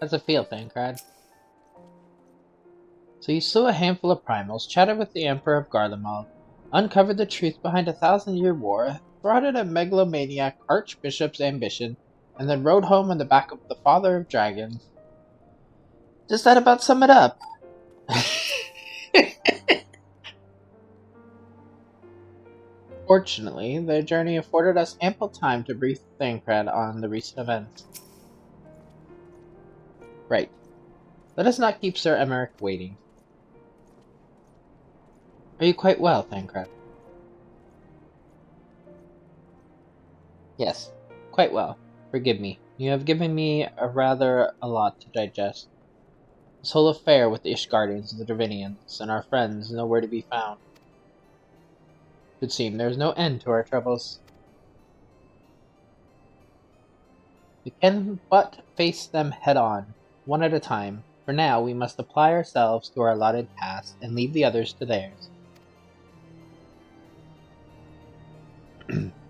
How's it feel, Thancred? So you slew a handful of primals, chatted with the Emperor of Garlemald, uncovered the truth behind a 1,000-year war, thwarted a megalomaniac archbishop's ambition, and then rode home on the back of the Father of Dragons. Does that about sum it up? Fortunately, the journey afforded us ample time to brief Thancred on the recent events. Right. Let us not keep Sir Emeric waiting. Are you quite well, Thancred? Yes, quite well. Forgive me. You have given me rather a lot to digest. This whole affair with the Ishgardians and the Dravinians, and our friends nowhere to be found. It would seem there is no end to our troubles. We can but face them head-on, one at a time. For now, we must apply ourselves to our allotted tasks, and leave the others to theirs.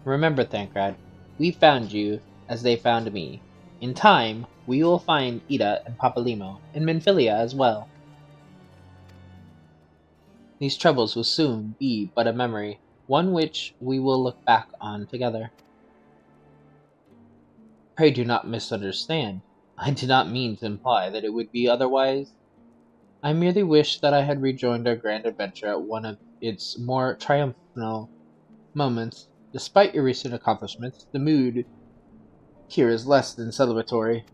Remember, Thancred, we found you as they found me. In time, we will find Ida and Papalimo, and Minfilia as well. These troubles will soon be but a memory, one which we will look back on together. Pray do not misunderstand. I did not mean to imply that it would be otherwise. I merely wish that I had rejoined our grand adventure at one of its more triumphal moments. Despite your recent accomplishments, the mood here is less than celebratory.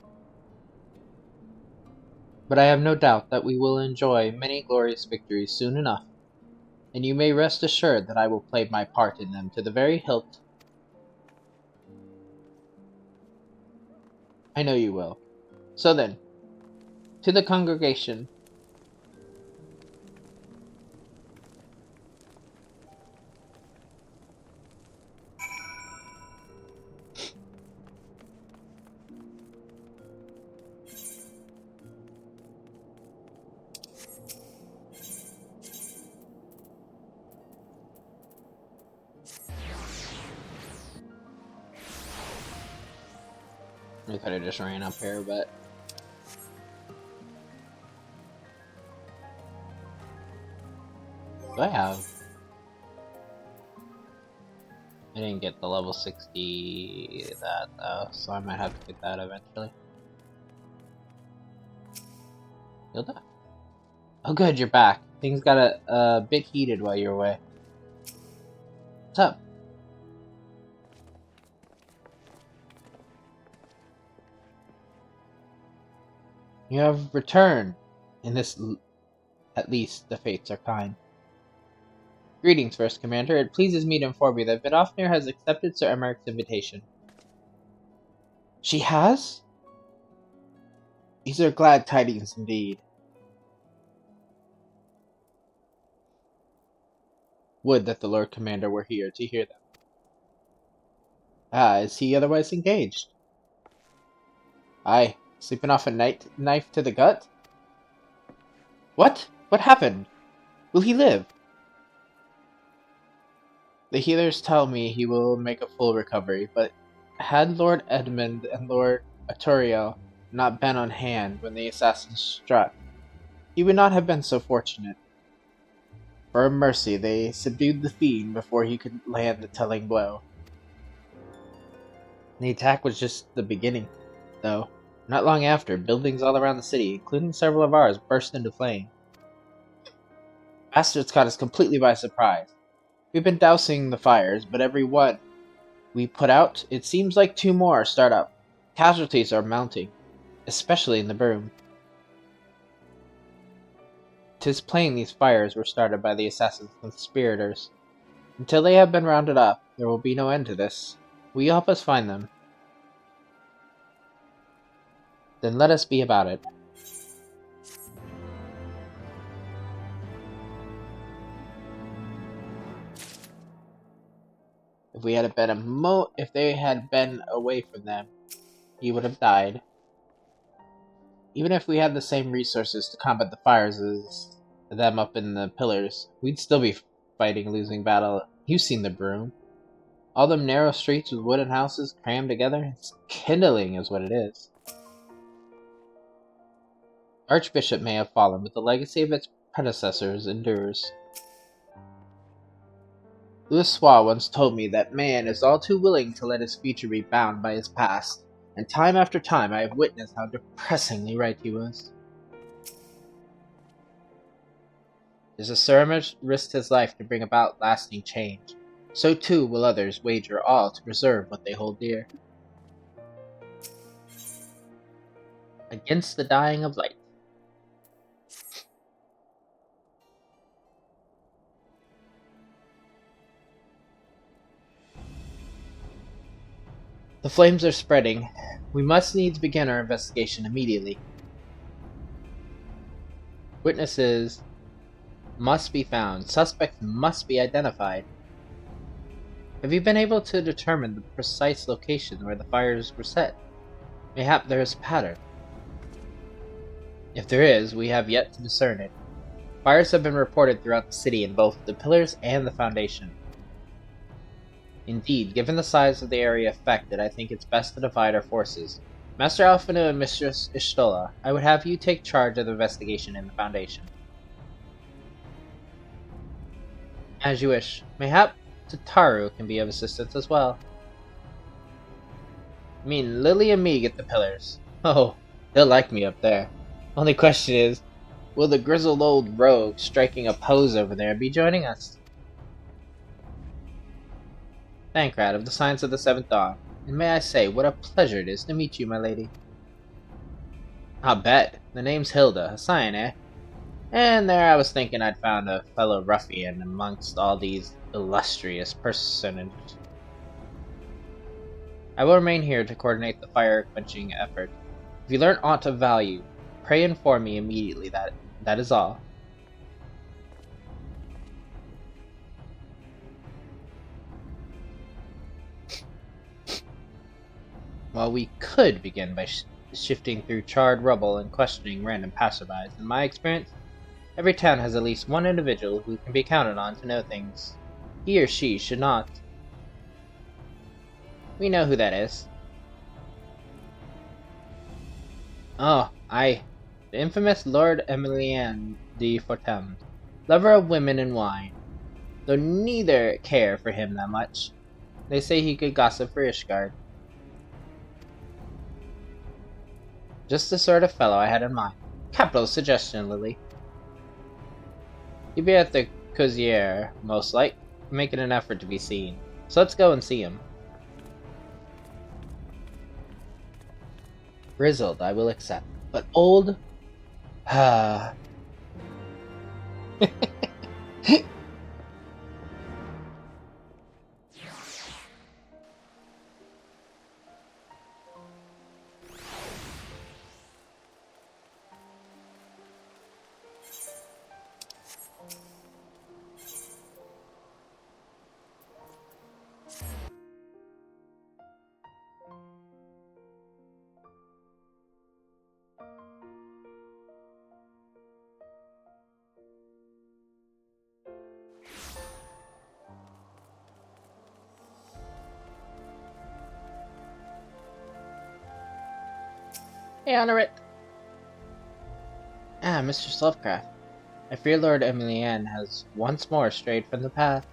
But I have no doubt that we will enjoy many glorious victories soon enough, and you may rest assured that I will play my part in them to the very hilt. I know you will. So then, to the congregation. We could have just ran up here, but... Do I have... I didn't get the level 60 that though, so I might have to get that eventually. Hilda? Oh good, you're back. Things got a bit heated while you were away. What's up? You have returned. In this, at least, the fates are kind. Greetings, First Commander. It pleases me to inform you that Vidofnir has accepted Sir Emeric's invitation. She has? These are glad tidings indeed. Would that the Lord Commander were here to hear them. Ah, is he otherwise engaged? Aye, sleeping off a knife to the gut? What? What happened? Will he live? The healers tell me he will make a full recovery, but had Lord Edmund and Lord Arturiel not been on hand when the assassins struck, he would not have been so fortunate. For a mercy, they subdued the fiend before he could land the telling blow. The attack was just the beginning, though. Not long after, buildings all around the city, including several of ours, burst into flame. Bastards caught us completely by surprise. We've been dousing the fires, but every one we put out, it seems like 2 more start up. Casualties are mounting, especially in the Broom. 'Tis plain these fires were started by the assassin's conspirators. Until they have been rounded up, there will be no end to this. Will you help us find them? Then let us be about it. If they had been away from them, he would have died. Even if we had the same resources to combat the fires as them up in the pillars, we'd still be fighting a losing battle. You've seen the Broom. All them narrow streets with wooden houses crammed together. It's kindling is what it is. Archbishop may have fallen, but the legacy of its predecessors endures. Louis Swa once told me that man is all too willing to let his future be bound by his past, and time after time I have witnessed how depressingly right he was. As a Sir risked his life to bring about lasting change, so too will others wager all to preserve what they hold dear. Against the dying of light. The flames are spreading. We must needs begin our investigation immediately. Witnesses must be found. Suspects must be identified. Have you been able to determine the precise location where the fires were set? Mayhap there is a pattern. If there is, we have yet to discern it. Fires have been reported throughout the city in both the pillars and the foundation. Indeed, given the size of the area affected, I think it's best to divide our forces. Master Alphinu and Mistress Ishtola, I would have you take charge of the investigation in the Foundation. As you wish. Mayhap Tataru can be of assistance as well. I mean, Lily and me get the pillars. Oh, they'll like me up there. Only question is, will the grizzled old rogue striking a pose over there be joining us? Thancred of the Science of the Seventh Dawn, and may I say, what a pleasure it is to meet you, my lady. I'll bet. The name's Hilda, a scion, eh? And there I was thinking I'd found a fellow ruffian amongst all these illustrious personages. I will remain here to coordinate the fire-quenching effort. If you learn aught of value, pray inform me immediately. That is all. Well, we could begin by shifting through charred rubble and questioning random passerbys. In my experience, every town has at least one individual who can be counted on to know things he or she should not. We know who that is. Oh, aye. The infamous Lord Emilienne de Fortem, lover of women and wine. Though neither care for him that much. They say he could gossip for Ishgard. Just the sort of fellow I had in mind. Capital suggestion, Lily. He'd be at the Cozier, most like, making an effort to be seen. So let's go and see him. Grizzled, I will accept. But old? Ah. Hey, honor it. Ah, Mr. Lovecraft. I fear Lord Emilienne has once more strayed from the path.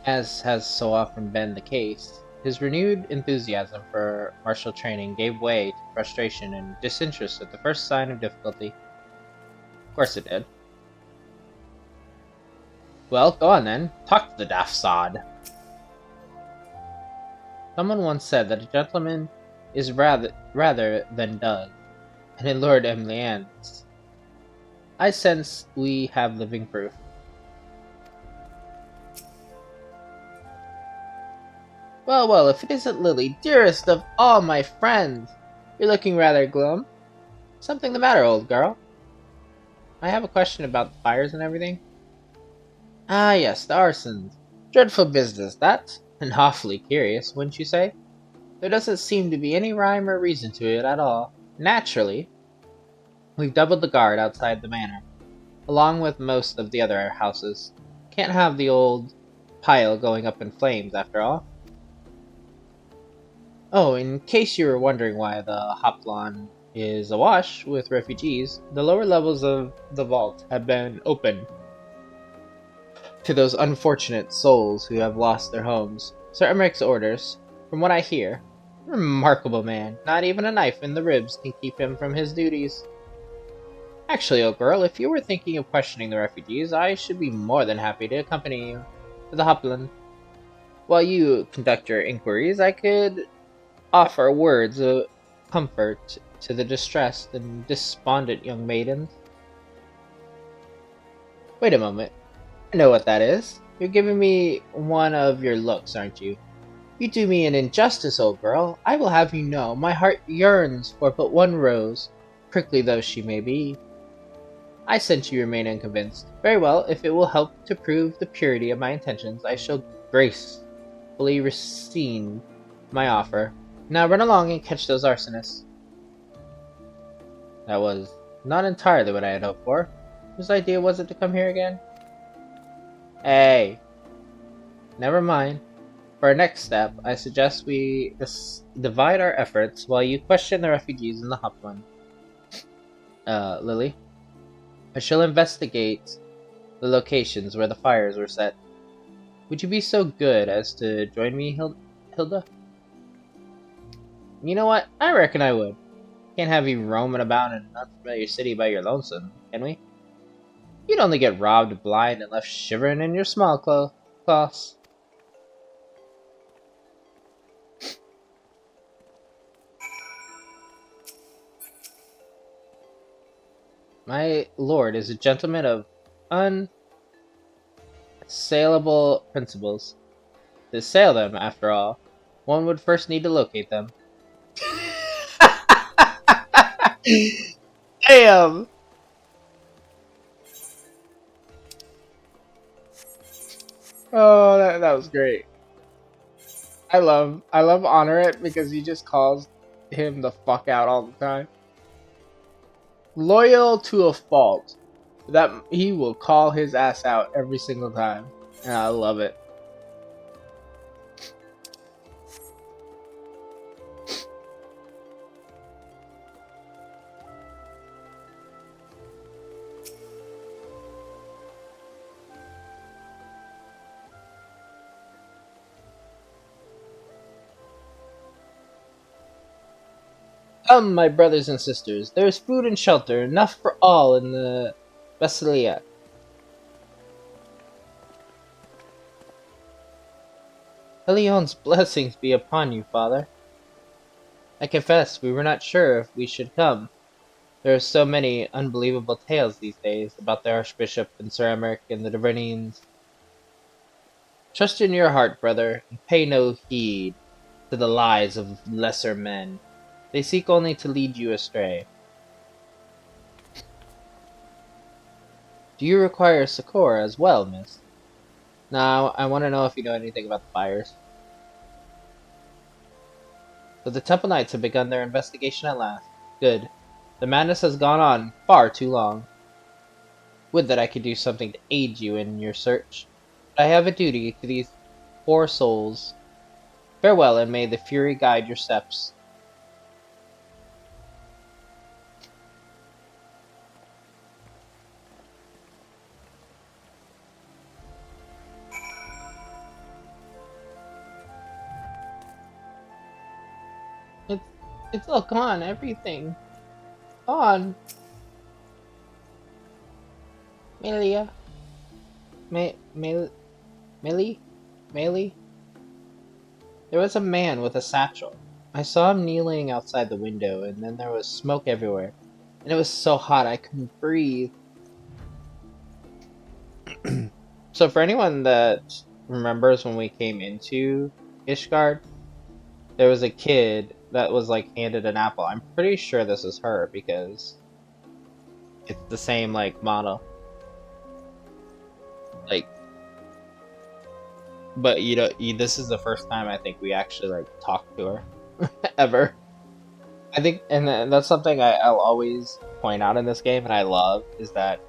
As has so often been the case, his renewed enthusiasm for martial training gave way to frustration and disinterest at the first sign of difficulty. Of course it did. Well, go on then. Talk to the daft sod. Someone once said that a gentleman is rather than does, and in Lord Emilienne's, I sense we have living proof. Well, well, if it isn't Lily, dearest of all my friends! You're looking rather glum. Something the matter, old girl? I have a question about the fires and everything. Ah, yes, the arsons. Dreadful business, that. And awfully curious, wouldn't you say? There doesn't seem to be any rhyme or reason to it at all. Naturally, we've doubled the guard outside the manor, along with most of the other houses. Can't have the old pile going up in flames, after all. Oh, in case you were wondering why the Hoplon is awash with refugees, the lower levels of the vault have been opened to those unfortunate souls who have lost their homes. Sir Emmerich's orders, from what I hear. Remarkable man. Not even a knife in the ribs can keep him from his duties. Actually, old girl, if you were thinking of questioning the refugees, I should be more than happy to accompany you to the Hopland. While you conduct your inquiries, I could offer words of comfort to the distressed and despondent young maidens. Wait a moment. I know what that is. You're giving me one of your looks, aren't you? You do me an injustice, old girl. I will have you know my heart yearns for but one rose, prickly though she may be. I sense you remain unconvinced. Very well, if it will help to prove the purity of my intentions, I shall gracefully rescind my offer. Now run along and catch those arsonists. That was not entirely what I had hoped for. Whose idea was it to come here again? Hey! Never mind. For our next step, I suggest we divide our efforts while you question the refugees in the Hopland. Lily? I shall investigate the locations where the fires were set. Would you be so good as to join me, Hilda? You know what? I reckon I would. Can't have you roaming about in an unfamiliar city by your lonesome, can we? You'd only get robbed blind and left shivering in your small cloths. My lord is a gentleman of unassailable principles. To assail them, after all, one would first need to locate them. Damn! Oh, that was great. I love Honor It because he just calls him the fuck out all the time. Loyal to a fault. That he will call his ass out every single time. And I love it. Come, my brothers and sisters, there is food and shelter, enough for all in the Basilia. Elion's blessings be upon you, father. I confess, we were not sure if we should come. There are so many unbelievable tales these days about the Archbishop and Sir Emmerich and the Devernines. Trust in your heart, brother, and pay no heed to the lies of lesser men. They seek only to lead you astray. Do you require succor as well, miss? Now, I want to know if you know anything about the fires. So the Temple Knights have begun their investigation at last. Good. The madness has gone on far too long. Would that I could do something to aid you in your search. But I have a duty to these poor souls. Farewell, and may the Fury guide your steps. It's all gone, everything. Gone. Melia. Millie? There was a man with a satchel. I saw him kneeling outside the window, and then there was smoke everywhere. And it was so hot I couldn't breathe. So for anyone that remembers when we came into Ishgard, there was a kid that was like handed an apple. I'm pretty sure this is her because it's the same like model. Like, but you know, this is the first time I think we actually like talked to her ever. I think, and that's something I'll always point out in this game, and I love is that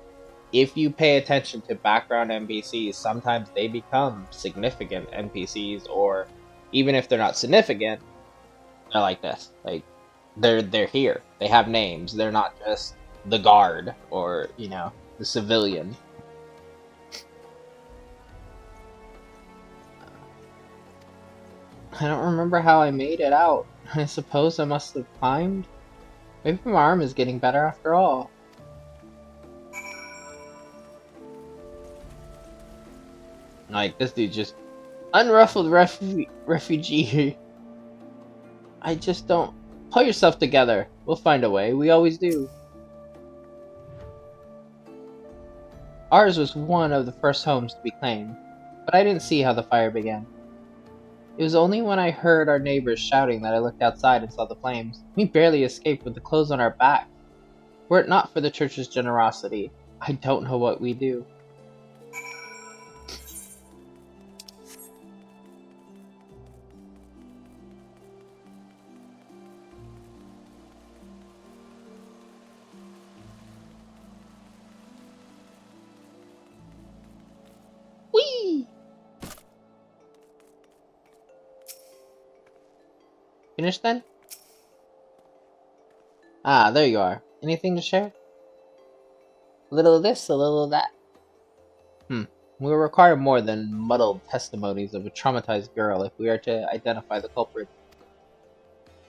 if you pay attention to background NPCs, sometimes they become significant NPCs, or even if they're not significant, they're like this. Like they're here. They have names. They're not just the guard or, you know, the civilian. I don't remember how I made it out. I suppose I must have climbed. Maybe my arm is getting better after all. Like, this dude just... Unruffled refugee. I just don't... Pull yourself together. We'll find a way. We always do. Ours was one of the first homes to be claimed, but I didn't see how the fire began. It was only when I heard our neighbors shouting that I looked outside and saw the flames. We barely escaped with the clothes on our back. Were it not for the church's generosity, I don't know what we'd do. Whee! Finished then? Ah, there you are. Anything to share? A little of this, a little of that. We'll require more than muddled testimonies of a traumatized girl if we are to identify the culprit.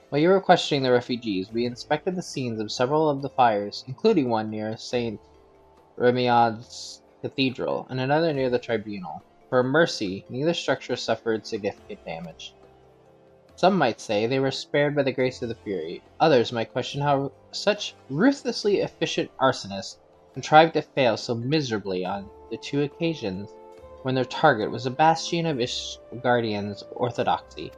While you were questioning the refugees, we inspected the scenes of several of the fires, including one near St. Remiad's Cathedral and another near the Tribunal. For mercy, neither structure suffered significant damage. Some might say they were spared by the grace of the Fury. Others might question how such ruthlessly efficient arsonists contrived to fail so miserably on the two occasions when their target was a bastion of Ishgardian's orthodoxy.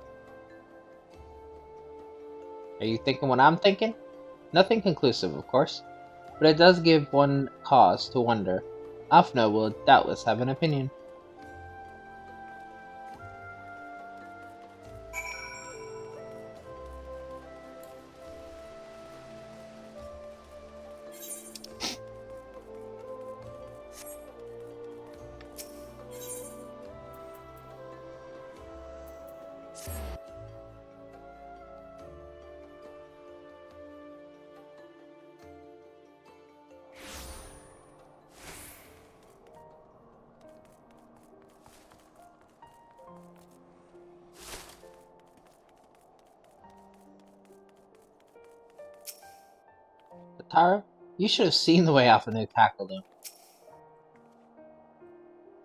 Are you thinking what I'm thinking? Nothing conclusive, of course, but it does give one cause to wonder. Afna will doubtless have an opinion. Tara, you should have seen the way Alphinaud tackled him.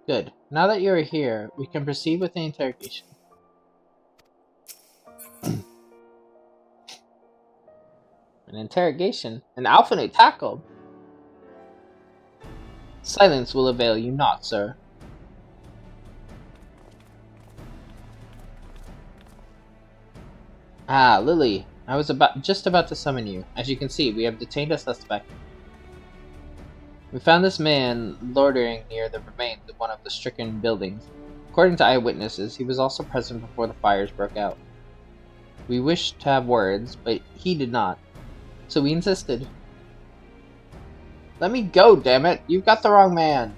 Good. Now that you are here, we can proceed with the interrogation. An interrogation? An Alphinaud tackled? Silence will avail you not, sir. Ah, Lily. I was just about to summon you. As you can see, we have detained a suspect. We found this man loitering near the remains of one of the stricken buildings. According to eyewitnesses, he was also present before the fires broke out. We wished to have words, but he did not. So we insisted. Let me go, damn it! You've got the wrong man!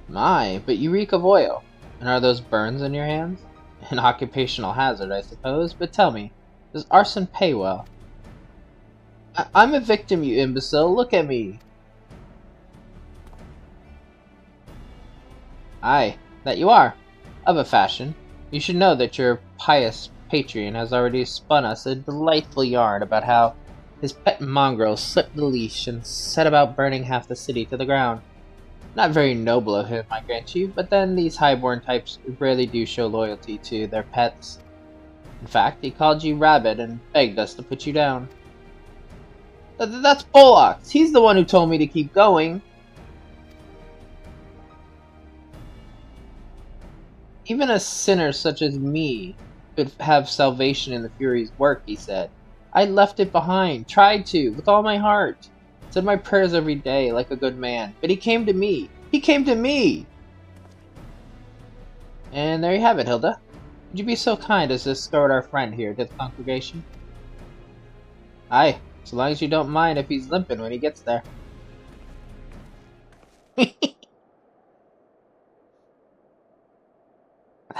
My, but you reek of oil. And are those burns on your hands? An occupational hazard, I suppose, but tell me, does arson pay well? I'm a victim, you imbecile, look at me! Aye, that you are. Of a fashion. You should know that your pious patron has already spun us a delightful yarn about how his pet mongrel slipped the leash and set about burning half the city to the ground. Not very noble of him, I grant you, but then these highborn types rarely do show loyalty to their pets. In fact, he called you rabid and begged us to put you down. That's Pollux! He's the one who told me to keep going! Even a sinner such as me could have salvation in the Fury's work, he said. I left it behind, tried to, with all my heart. Said my prayers every day, like a good man. But he came to me! He came to me! And there you have it, Hilda. Would you be so kind as to escort our friend here to the congregation? Aye, so long as you don't mind if he's limping when he gets there. That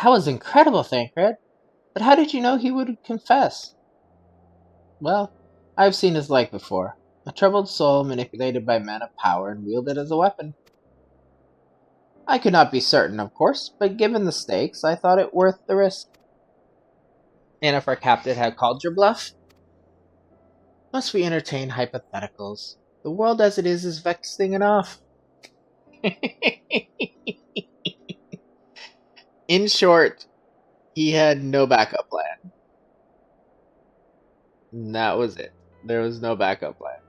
was incredible, Thancred. But how did you know he would confess? Well, I've seen his like before. A troubled soul manipulated by men of power and wielded as a weapon. I could not be certain, of course, but given the stakes, I thought it worth the risk. And if our captain had called your bluff? Must we entertain hypotheticals? The world as it is vexing enough. In short, he had no backup plan. And that was it. There was no backup plan.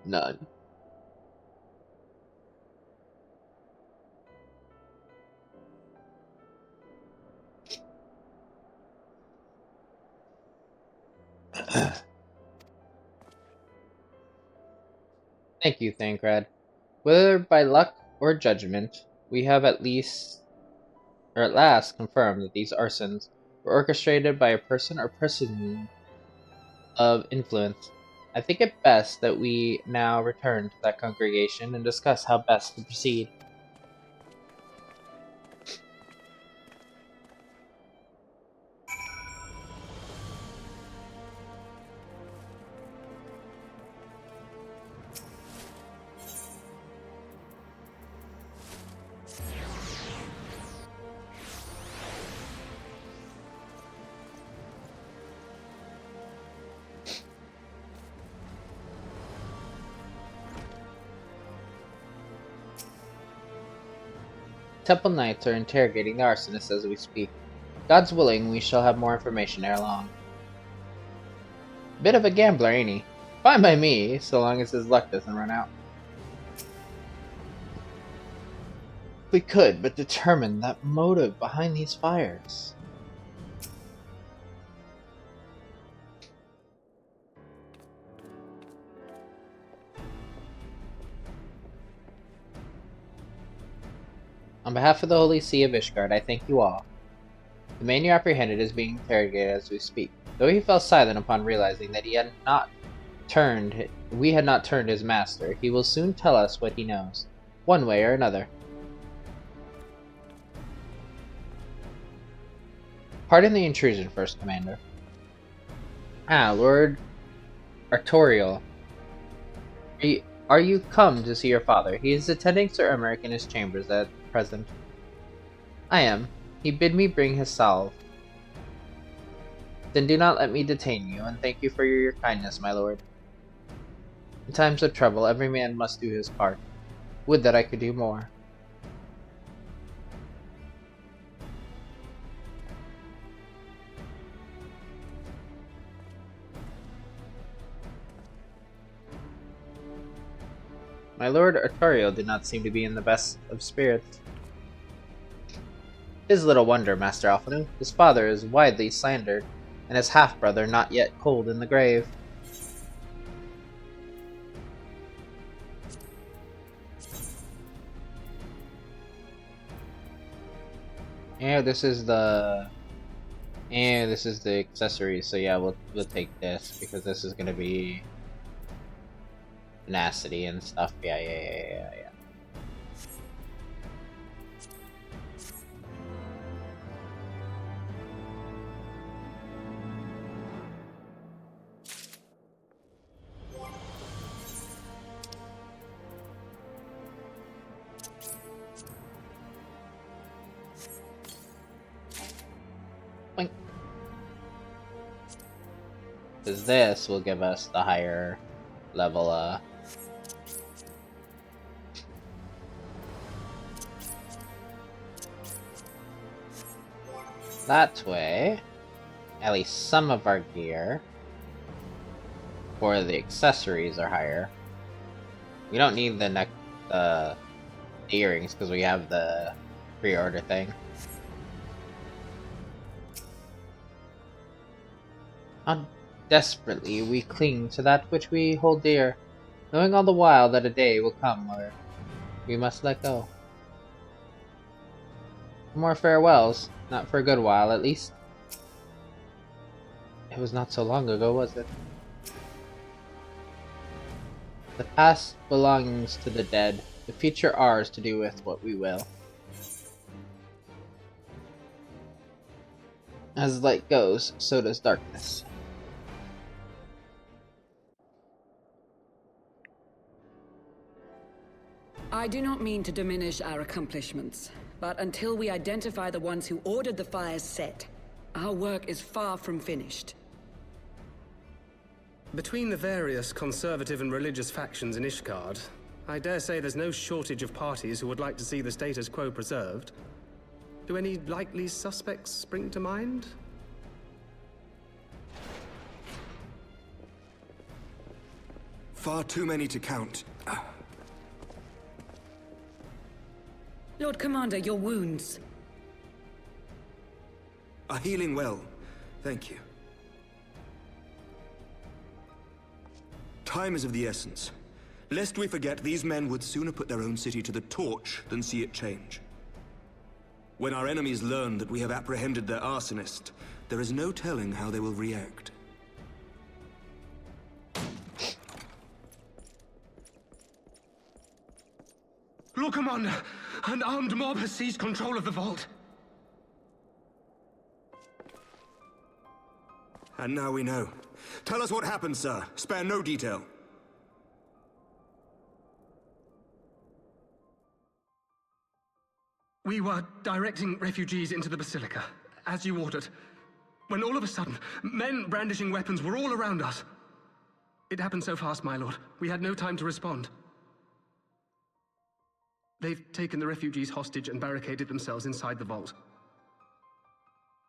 None. Thank you, Thancred. Whether by luck or judgment, we have at last confirmed that these arsons were orchestrated by a person or persons of influence. I think it best that we now return to that congregation and discuss how best to proceed. Temple Knights are interrogating the arsonist as we speak. God's willing, we shall have more information ere long. Bit of a gambler, ain't he? Fine by me, so long as his luck doesn't run out. We could but determine that motive behind these fires. On behalf of the Holy See of Ishgard, I thank you all. The man you apprehended is being interrogated as we speak. Though he fell silent upon realizing that we had not turned his master, he will soon tell us what he knows, one way or another. Pardon the intrusion, First Commander. Ah, Lord Artorial. Are you come to see your father? He is attending Sir Emmerich in his chambers at present. I am. He bid me bring his salve. Then do not let me detain you, and thank you for your kindness, my lord. In times of trouble, every man must do his part. Would that I could do more. My lord Arturo did not seem to be in the best of spirits. "'Tis little wonder, Master Alphanu. His father is widely slandered, and his half-brother not yet cold in the grave. And this is the accessory, so yeah, we'll take this because this is gonna be tenacity and stuff. Yeah. Because this will give us the higher level, that way, at least some of our gear for the accessories are higher. We don't need the neck, earrings because we have the pre-order thing. How desperately we cling to that which we hold dear, knowing all the while that a day will come where we must let go. More farewells, not for a good while at least. It was not so long ago, was it? The past belongs to the dead, the future ours to do with what we will. As light goes, so does darkness. I do not mean to diminish our accomplishments, but until we identify the ones who ordered the fires set, our work is far from finished. Between the various conservative and religious factions in Ishgard, I dare say there's no shortage of parties who would like to see the status quo preserved. Do any likely suspects spring to mind? Far too many to count. Lord Commander, your wounds. Are healing well. Thank you. Time is of the essence. Lest we forget, these men would sooner put their own city to the torch than see it change. When our enemies learn that we have apprehended their arsonist, there is no telling how they will react. Lord Commander, an armed mob has seized control of the vault. And now we know. Tell us what happened, sir. Spare no detail. We were directing refugees into the Basilica, as you ordered, when all of a sudden, men brandishing weapons were all around us. It happened so fast, my lord. We had no time to respond. They've taken the refugees hostage and barricaded themselves inside the vault.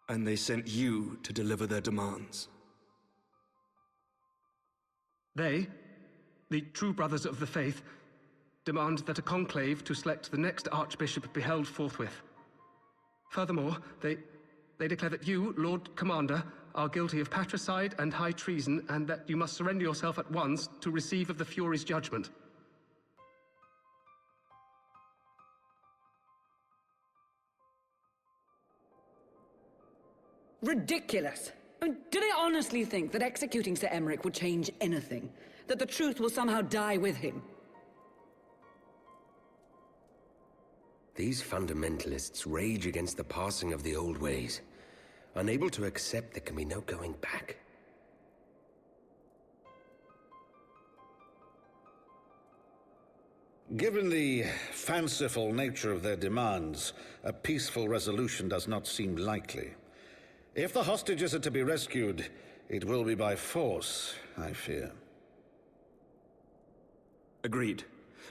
And they sent you to deliver their demands. They, the true brothers of the faith, demand that a conclave to select the next archbishop be held forthwith. Furthermore, they declare that you, Lord Commander, are guilty of patricide and high treason, and that you must surrender yourself at once to receive of the Fury's judgment. Ridiculous! I mean, do they honestly think that executing Sir Emmerich would change anything? That the truth will somehow die with him? These fundamentalists rage against the passing of the old ways, unable to accept there can be no going back. Given the fanciful nature of their demands, a peaceful resolution does not seem likely. If the hostages are to be rescued, it will be by force, I fear. Agreed.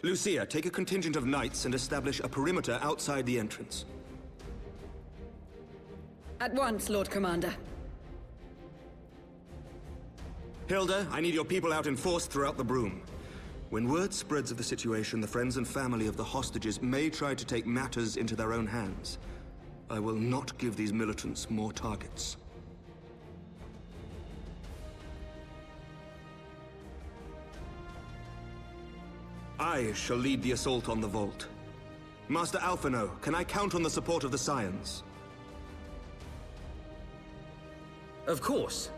Lucia, take a contingent of knights and establish a perimeter outside the entrance. At once, Lord Commander. Hilda, I need your people out in force throughout the Broom. When word spreads of the situation, the friends and family of the hostages may try to take matters into their own hands. I will not give these militants more targets. I shall lead the assault on the vault. Master Alphino, can I count on the support of the Scions? Of course.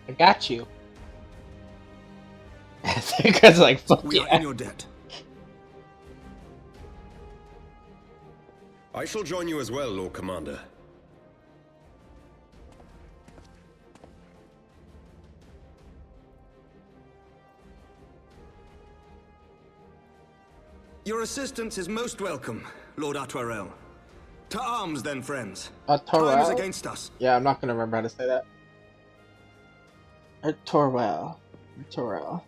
I got you. Because like, fuck we yeah. are in your debt. I shall join you as well, Lord Commander. Your assistance is most welcome, Lord Atwarel. To arms, then, friends. Atwarel? Time is against us. Yeah, I'm not gonna remember how to say that. Atwarel. Atwarel.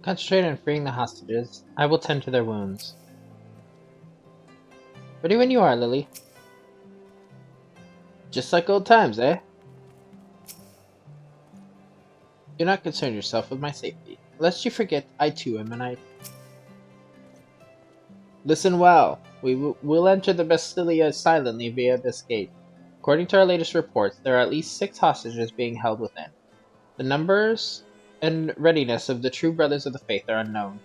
Concentrate on freeing the hostages. I will tend to their wounds. Ready when you are, Lily. Just like old times, eh? Do not concern yourself with my safety. Lest you forget, I too am a knight. Listen well. We will enter the Basilia silently via this gate. According to our latest reports, there are at least 6 hostages being held within. The numbers and readiness of the true brothers of the faith are unknown.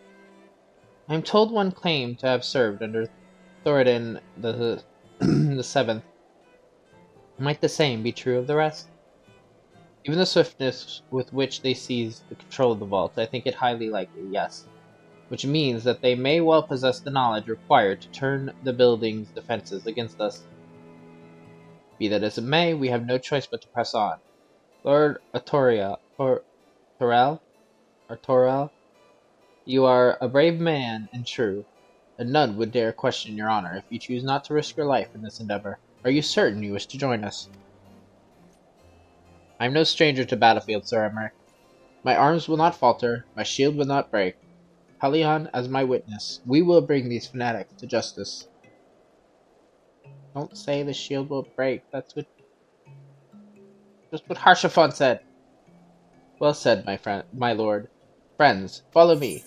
I am told one claimed to have served under Thoradin the the Seventh. Might the same be true of the rest? Given the swiftness with which they seized the control of the vault, I think it highly likely, yes. Which means that they may well possess the knowledge required to turn the building's defenses against us. Be that as it may, we have no choice but to press on. Lord Torel, you are a brave man and true, and none would dare question your honor if you choose not to risk your life in this endeavor. Are you certain you wish to join us? I am no stranger to battlefield, Sir Emmerich. My arms will not falter, my shield will not break. Halion as my witness, we will bring these fanatics to justice. Don't say the shield will break, that's just what Harshafon said. Well said, my lord. Friends, follow me.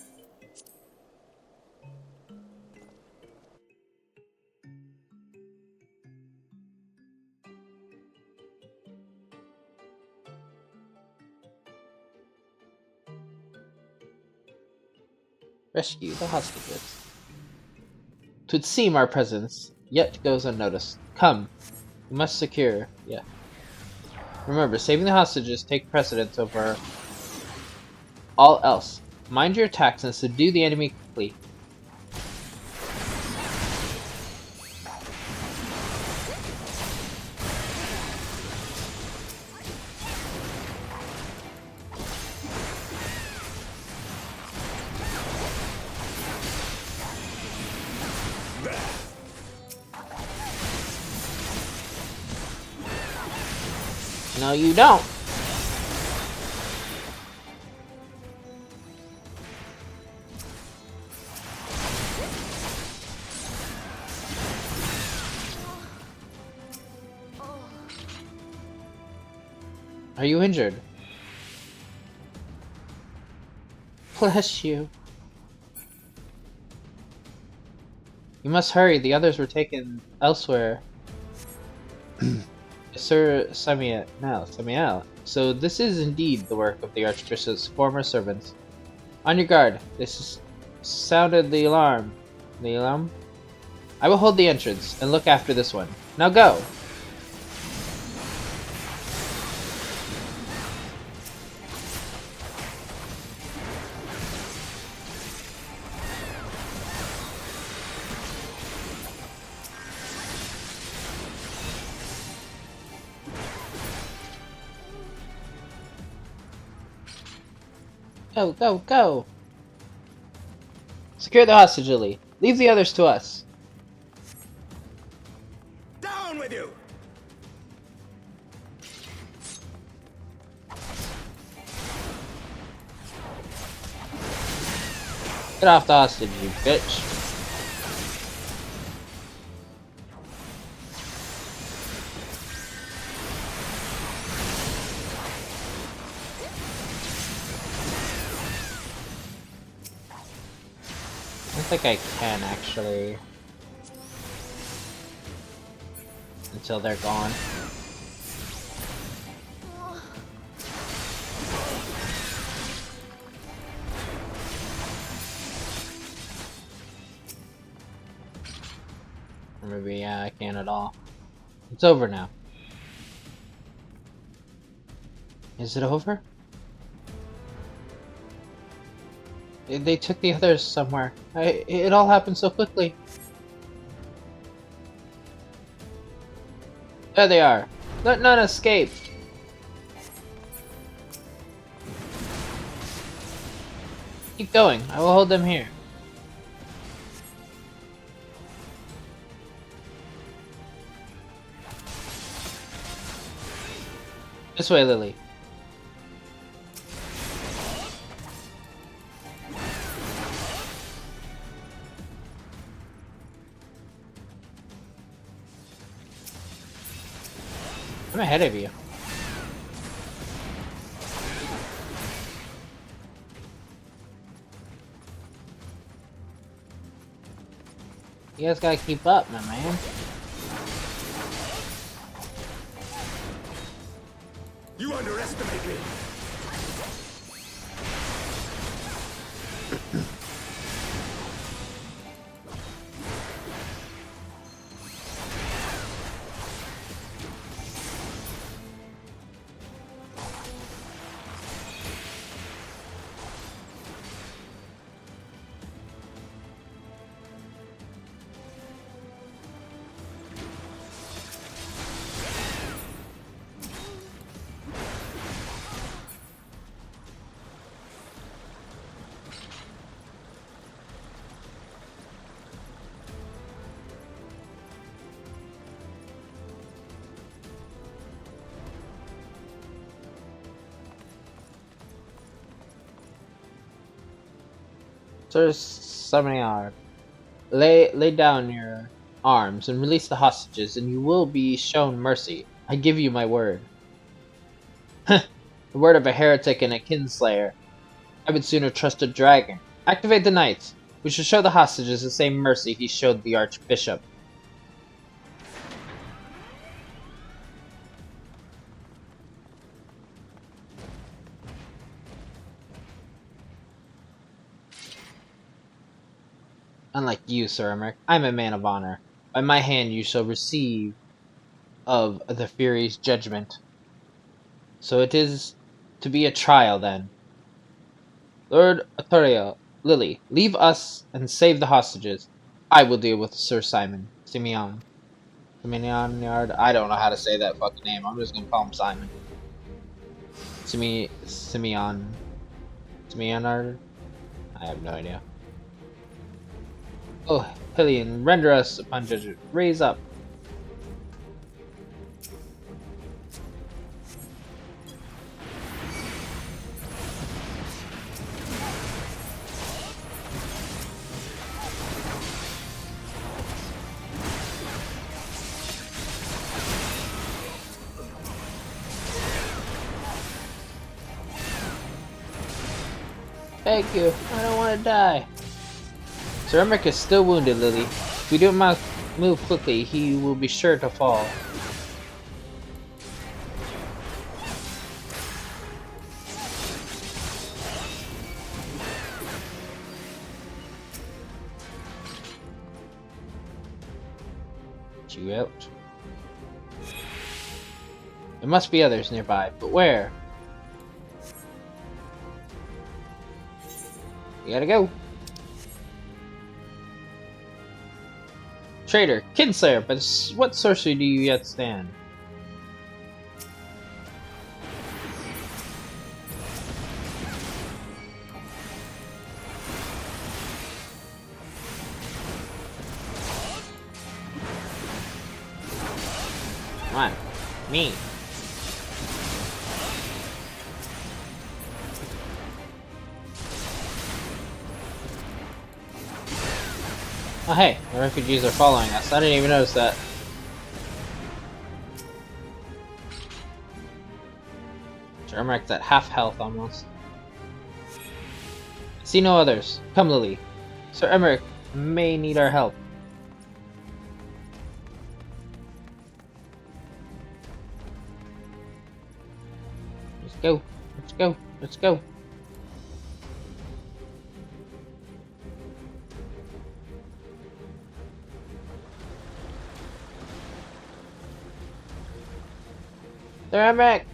Rescue the hostages. 'Twould seem our presence yet goes unnoticed. Come, we must secure. Yeah. Remember, saving the hostages take precedence over all else. Mind your attacks and subdue the enemy quickly. No, you don't. Are you injured? Bless you. You must hurry, the others were taken elsewhere. Sir Samiel. So this is indeed the work of the Archbishop's former servants. On your guard. Sounded the alarm. The alarm? I will hold the entrance and look after this one. Now go! Go, go, go! Secure the hostage, Lily. Leave the others to us. Down with you! Get off the hostage, you bitch. I think I can actually. Until they're gone. Or maybe, yeah, I can't at all. It's over now. Is it over? They took the others somewhere. It all happened so quickly. There they are. Let none escape. Keep going. I will hold them here. This way, Lily. I'm ahead of you. You guys gotta keep up, my man. You underestimate me! Sir Samiar, lay down your arms and release the hostages, and you will be shown mercy. I give you my word. The word of a heretic and a kinslayer. I would sooner trust a dragon. Activate the knights. We shall show the hostages the same mercy he showed the Archbishop. Unlike you, Sir Emmerich, I am a man of honor. By my hand you shall receive of the Fury's judgment. So it is to be a trial, then. Lord Arthurio, Lily, leave us and save the hostages. I will deal with Sir Simeon. Yard. I don't know how to say that fucking name. I'm just gonna call him Simon. Simeon. Yard. I have no idea. Oh, Hillian, render us upon judgment. Raise up. Thank you. I don't want to die. Sir Emmerich is still wounded, Lily. If we do not move quickly, he will be sure to fall. Get you out. There must be others nearby, but where? You gotta go. Traitor, Kinslayer, but what sorcery do you yet stand? Come on, me. Oh hey, the refugees are following us. I didn't even notice that. Sir Emmerich's at half health almost. I see no others. Come, Lily. Sir Emmerich may need our help. Let's go. Let's go. Let's go. Sir Emmerich!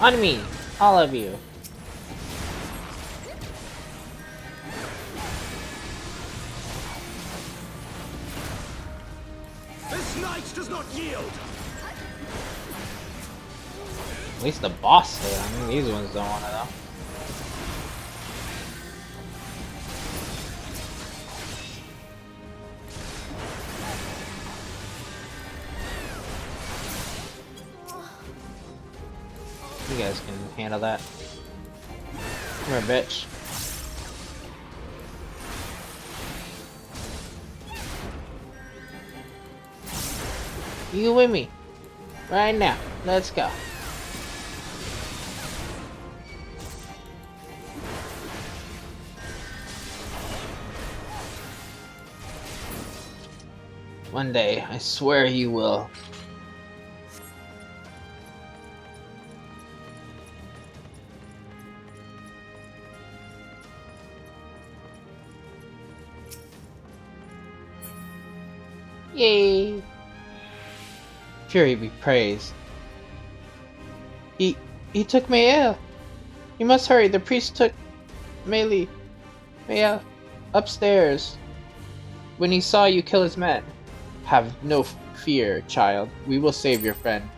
On me! All of you! This knight does not yield! At least the boss did. I mean, these ones don't want to know. You guys can handle that. Come here, bitch. You with me? Right now. Let's go. One day, I swear you will. Yay! Fury be praised. He took me ill. You must hurry. The priest took Mei upstairs when he saw you kill his men. Have no fear, child. We will save your friend.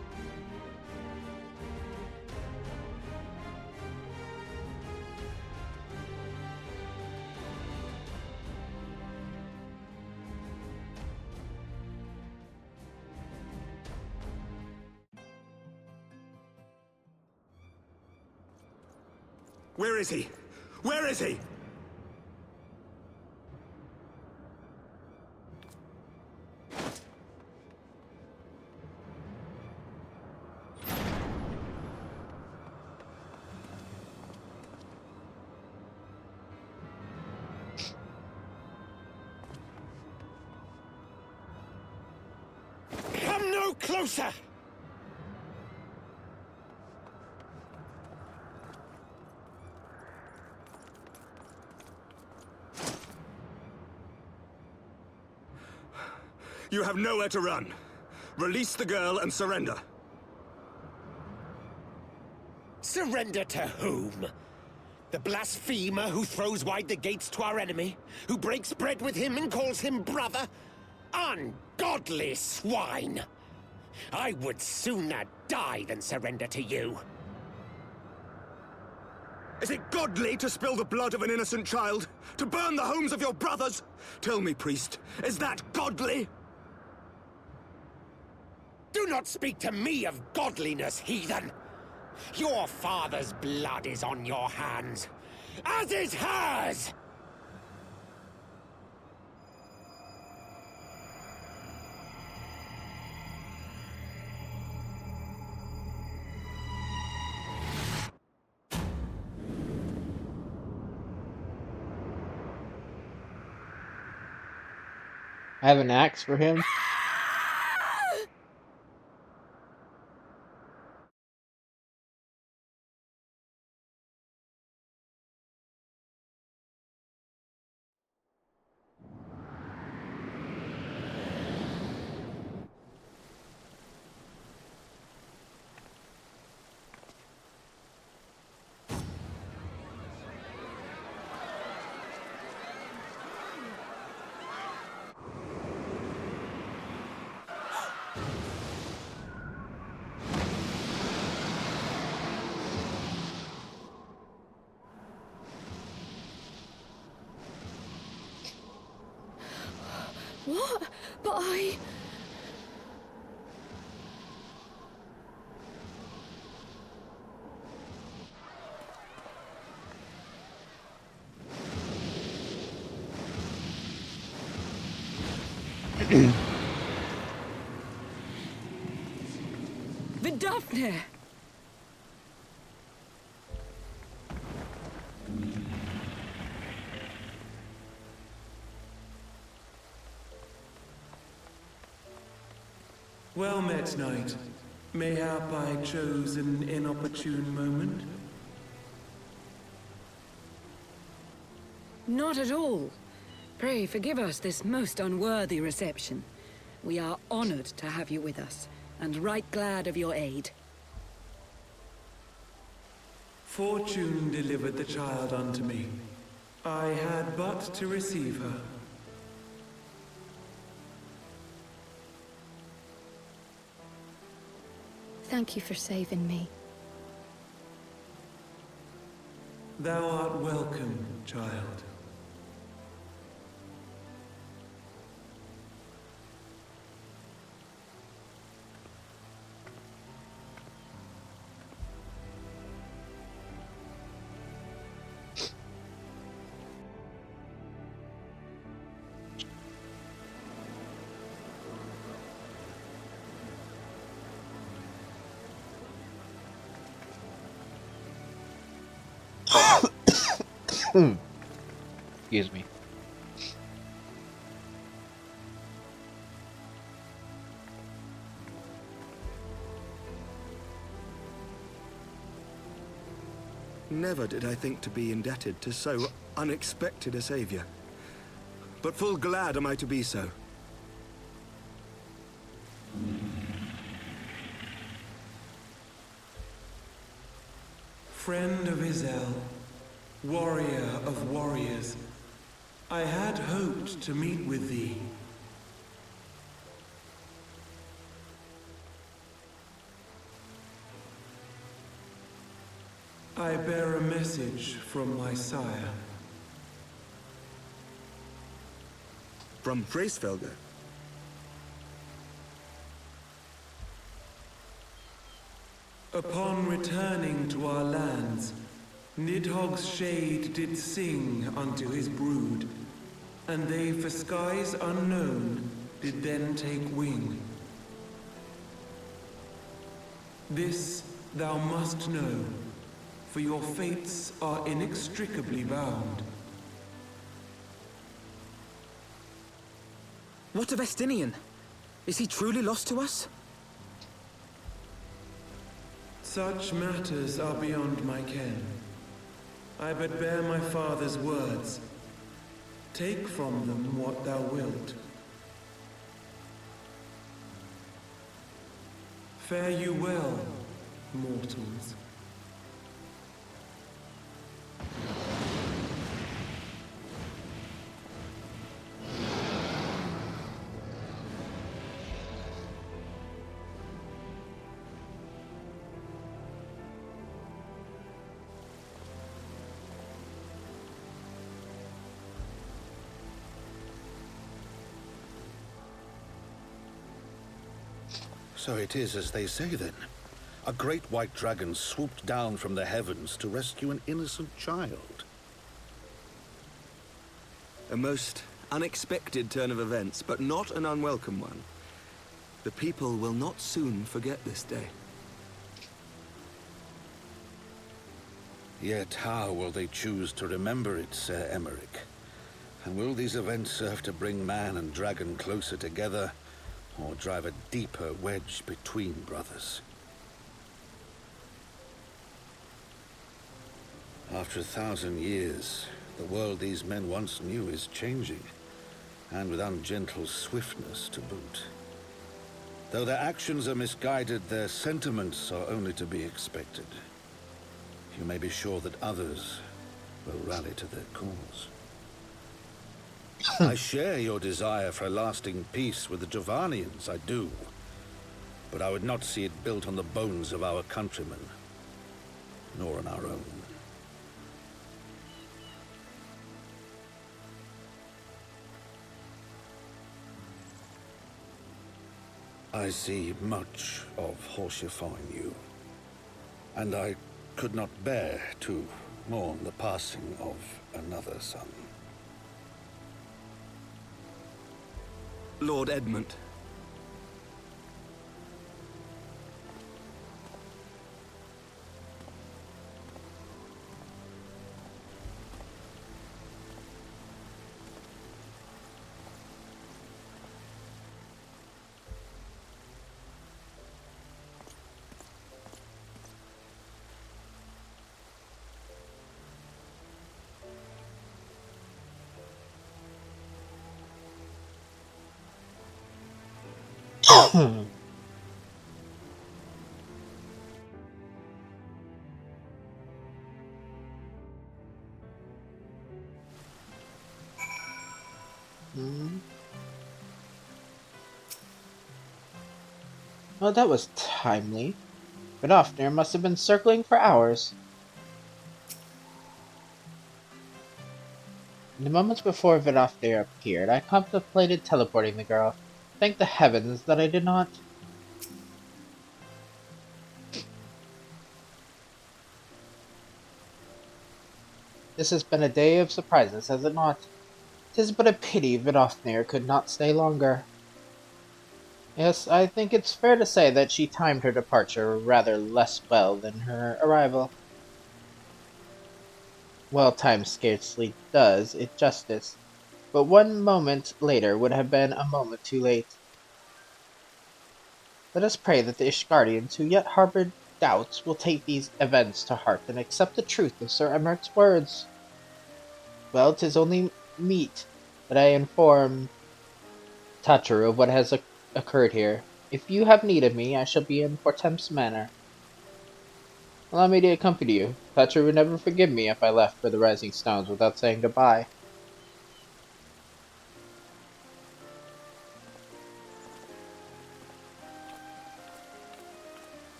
Where is he? Where is he? Come no closer! You have nowhere to run. Release the girl and surrender. Surrender to whom? The blasphemer who throws wide the gates to our enemy? Who breaks bread with him and calls him brother? Ungodly swine! I would sooner die than surrender to you. Is it godly to spill the blood of an innocent child? To burn the homes of your brothers? Tell me, priest, is that godly? Do not speak to me of godliness, heathen! Your father's blood is on your hands, as is hers! I have an axe for him. What? But I... Vidafne! Well met, knight. Mayhap I chose an inopportune moment? Not at all. Pray forgive us this most unworthy reception. We are honored to have you with us, and right glad of your aid. Fortune delivered the child unto me. I had but to receive her. Thank you for saving me. Thou art welcome, child. Excuse me. Never did I think to be indebted to so unexpected a savior. But full glad am I to be so. Friend of Izel, warrior of warriors, I had hoped to meet with thee. I bear a message from my sire. From Freysfelder? Upon returning to our lands, Nidhogg's shade did sing unto his brood, and they for skies unknown did then take wing. This thou must know, for your fates are inextricably bound. What of Estinian? Is he truly lost to us? Such matters are beyond my ken. I but bear my father's words. Take from them what thou wilt. Fare you well, mortals. So it is as they say, then. A great white dragon swooped down from the heavens to rescue an innocent child. A most unexpected turn of events, but not an unwelcome one. The people will not soon forget this day. Yet how will they choose to remember it, Sir Emmerich? And will these events serve to bring man and dragon closer together, or drive a deeper wedge between brothers? After 1,000 years, the world these men once knew is changing, and with ungentle swiftness to boot. Though their actions are misguided, their sentiments are only to be expected. You may be sure that others will rally to their cause. I share your desire for a lasting peace with the Jovanians, I do. But I would not see it built on the bones of our countrymen, nor on our own. I see much of Horsefar in you, and I could not bear to mourn the passing of another son. Lord Edmund. Well, that was timely. Vidofnir must have been circling for hours. In the moments before Vidofnir appeared, I contemplated teleporting the girl. Thank the heavens that I did not. This has been a day of surprises, has it not? 'Tis but a pity Vidofnir could not stay longer. Yes, I think it's fair to say that she timed her departure rather less well than her arrival. Well, time scarcely does it justice, but 1 moment later would have been a moment too late. Let us pray that the Ishgardians who yet harbor doubts will take these events to heart and accept the truth of Sir Emmerich's words. Well, 'tis only meet that I inform Tataru of what has occurred here. If you have need of me, I shall be in Fortemps Manor. Allow me to accompany you. Tataru would never forgive me if I left for the Rising Stones without saying goodbye.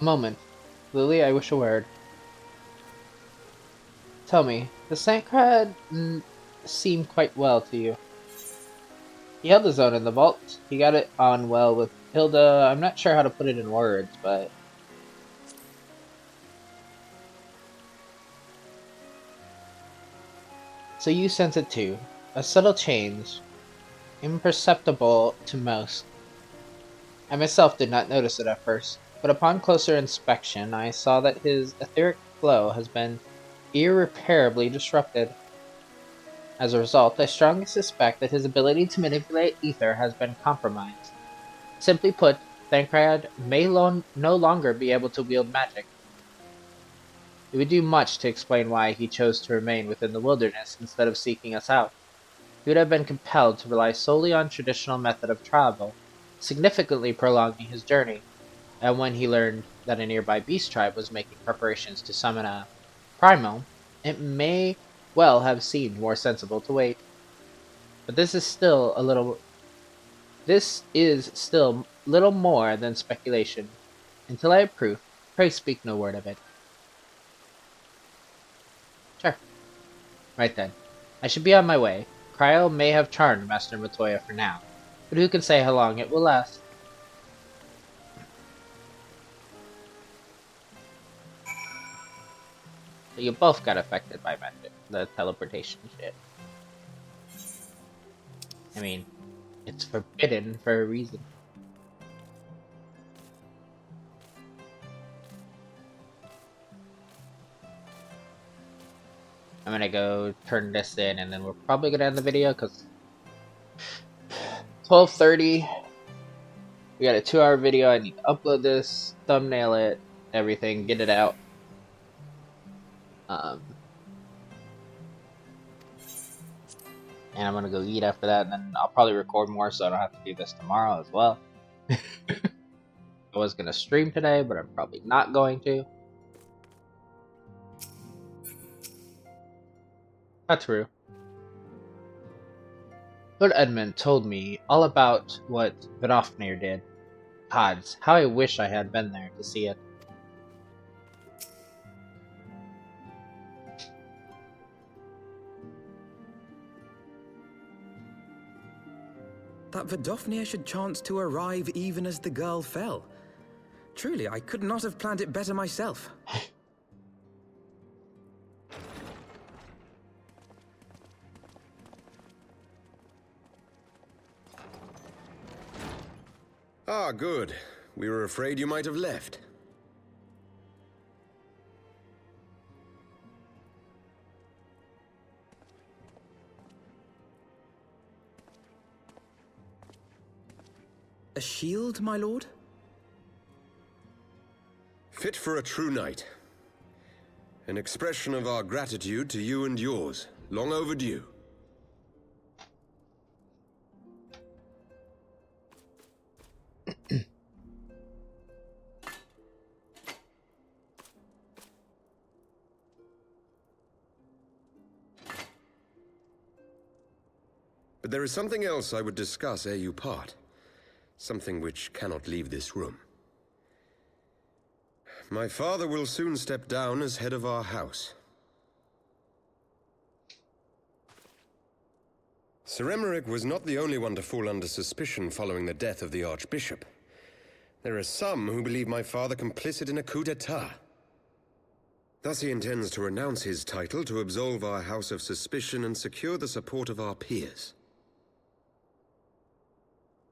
A moment. Lily, I wish a word. Tell me, the Sancred seem quite well to you? He held his own in the vault. He got it on well with Hilda. I'm not sure how to put it in words, but... So you sense it too. A subtle change, imperceptible to most. I myself did not notice it at first, but upon closer inspection I saw that his etheric flow has been irreparably disrupted. As a result, I strongly suspect that his ability to manipulate ether has been compromised. Simply put, Thancred may no longer be able to wield magic. It would do much to explain why he chose to remain within the wilderness instead of seeking us out. He would have been compelled to rely solely on traditional method of travel, significantly prolonging his journey, and when he learned that a nearby beast tribe was making preparations to summon a primal, it may well have seemed more sensible to wait. But this is still little more than speculation. Until I have proof, pray speak no word of it. Sure. Right then. I should be on my way. Cryo may have charmed Master Matoya for now, but who can say how long it will last? So you both got affected by magic, the teleportation shit. I mean, it's forbidden for a reason. I'm gonna go turn this in, and then we're probably gonna end the video because 12:30. We got a 2-hour video. I need to upload this, thumbnail it, everything, get it out. And I'm gonna go eat after that, and then I'll probably record more so I don't have to do this tomorrow as well. I was gonna stream today, but I'm probably not going to. That's true. Lord Edmund told me all about what Vidofnir did. Gods, how I wish I had been there to see it. That Vidofnir should chance to arrive even as the girl fell. Truly, I could not have planned it better myself. Ah, good. We were afraid you might have left. A shield, my lord? Fit for a true knight. An expression of our gratitude to you and yours, long overdue. But there is something else I would discuss ere you part. Something which cannot leave this room. My father will soon step down as head of our house. Sir Emeric was not the only one to fall under suspicion following the death of the Archbishop. There are some who believe my father complicit in a coup d'etat. Thus he intends to renounce his title to absolve our house of suspicion and secure the support of our peers.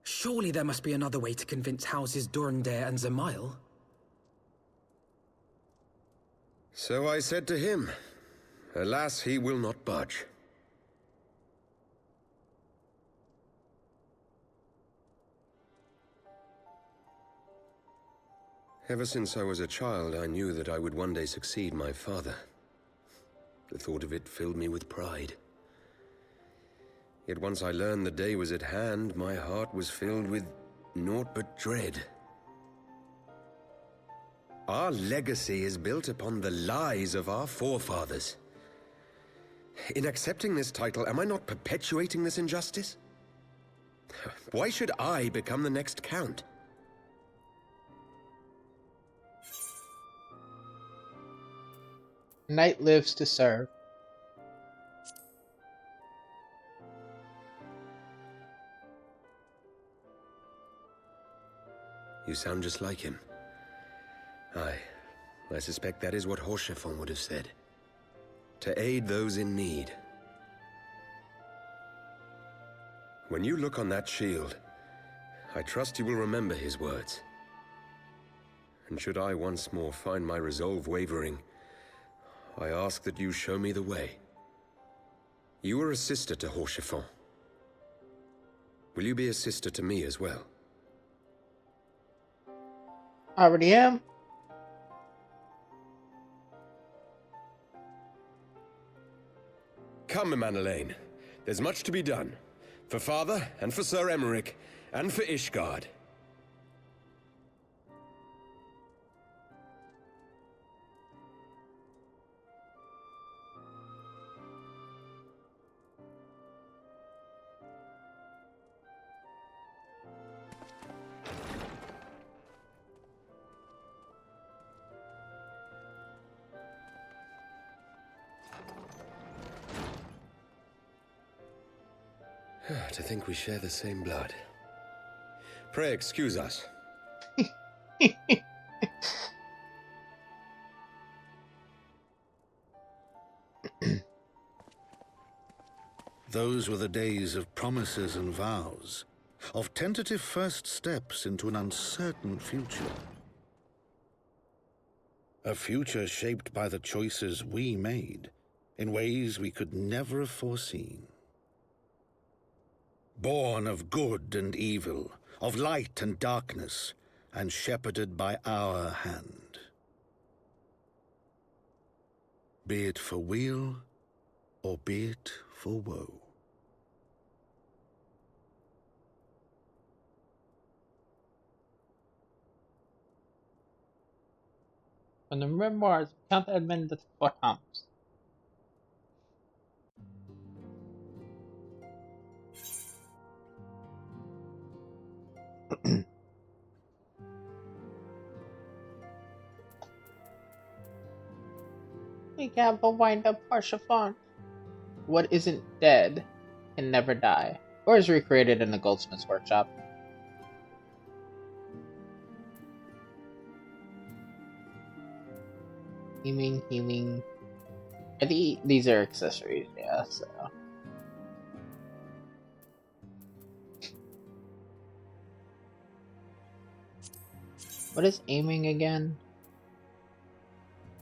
Surely there must be another way to convince Houses Durandare and Zamail. So I said to him. Alas, he will not budge. Ever since I was a child, I knew that I would one day succeed my father. The thought of it filled me with pride. Yet once I learned the day was at hand, my heart was filled with naught but dread. Our legacy is built upon the lies of our forefathers. In accepting this title, am I not perpetuating this injustice? Why should I become the next count? Knight lives to serve. You sound just like him. Aye, I suspect that is what Horchefon would have said. To aid those in need. When you look on that shield, I trust you will remember his words. And should I once more find my resolve wavering, I ask that you show me the way. You are a sister to Horchefon. Will you be a sister to me as well? I already am. Come, Manelaine. There's much to be done. For Father, and for Sir Emeric, and for Ishgard. To think we share the same blood. Pray excuse us. Those were the days of promises and vows, of tentative first steps into an uncertain future. A future shaped by the choices we made, in ways we could never have foreseen. Born of good and evil, of light and darkness, and shepherded by our hand. Be it for weal, or be it for woe. From the memoirs of Count Edmund de Fortams. We can't but wind up Parsifal. What isn't dead can never die, or is recreated in the goldsmith's workshop. Healing. These are accessories, yeah, so. What is aiming again?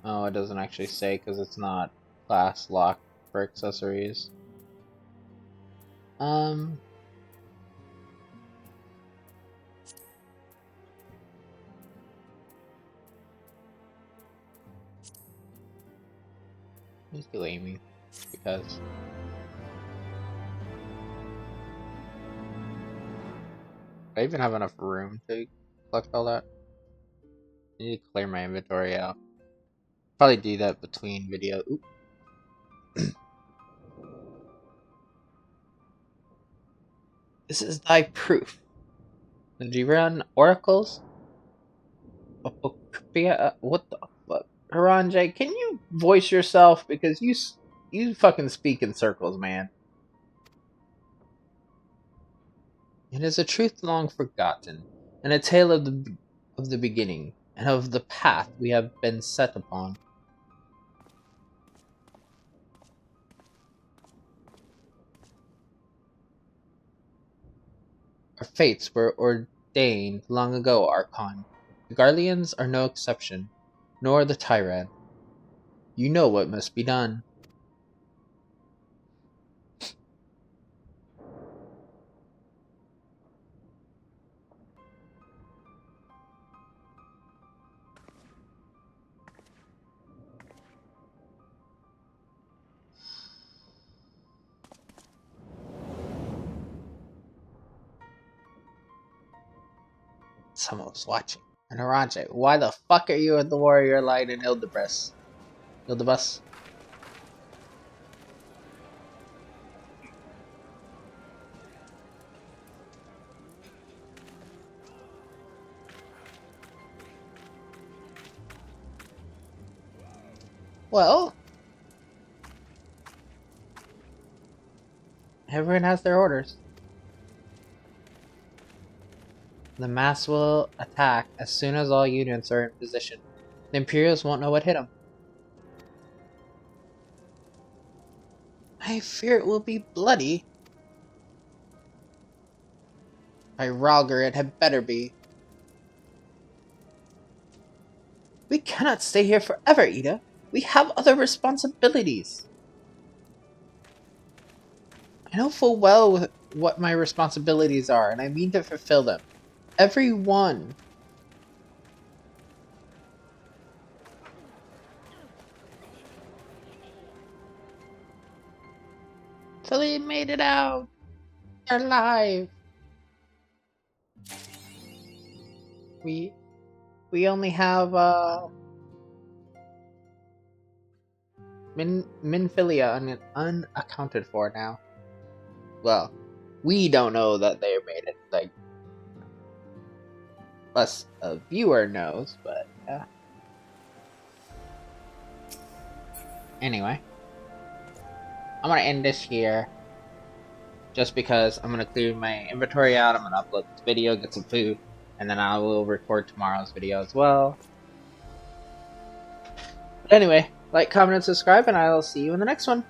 Oh, it doesn't actually say because it's not class locked for accessories. Let's do aiming because I even have enough room to collect all that. I need to clear my inventory out. Probably do that between video. Oop. This is thy proof. Did you run oracles? What the fuck? Haranje, can you voice yourself? Because you fucking speak in circles, man. It is a truth long forgotten, and a tale of the beginning, and of the path we have been set upon. Our fates were ordained long ago, Archon. The Guardians are no exception, nor the Tyrant. You know what must be done. Someone was watching. And Haranje, why the fuck are you at the Warrior Light in Ildibus? Well, everyone has their orders. The mass will attack as soon as all units are in position. The Imperials won't know what hit them. I fear it will be bloody. By Ralger, it had better be. We cannot stay here forever, Ida. We have other responsibilities. I know full well what my responsibilities are, and I mean to fulfill them. Every one. So they made it out. They're alive. We only have Minfilia unaccounted for now. Well, we don't know that they made it. Like, us a viewer knows, but yeah. Anyway, I'm gonna end this here. Just because I'm gonna clear my inventory out, I'm gonna upload this video, get some food, and then I will record tomorrow's video as well. But anyway, like, comment, and subscribe, and I'll see you in the next one.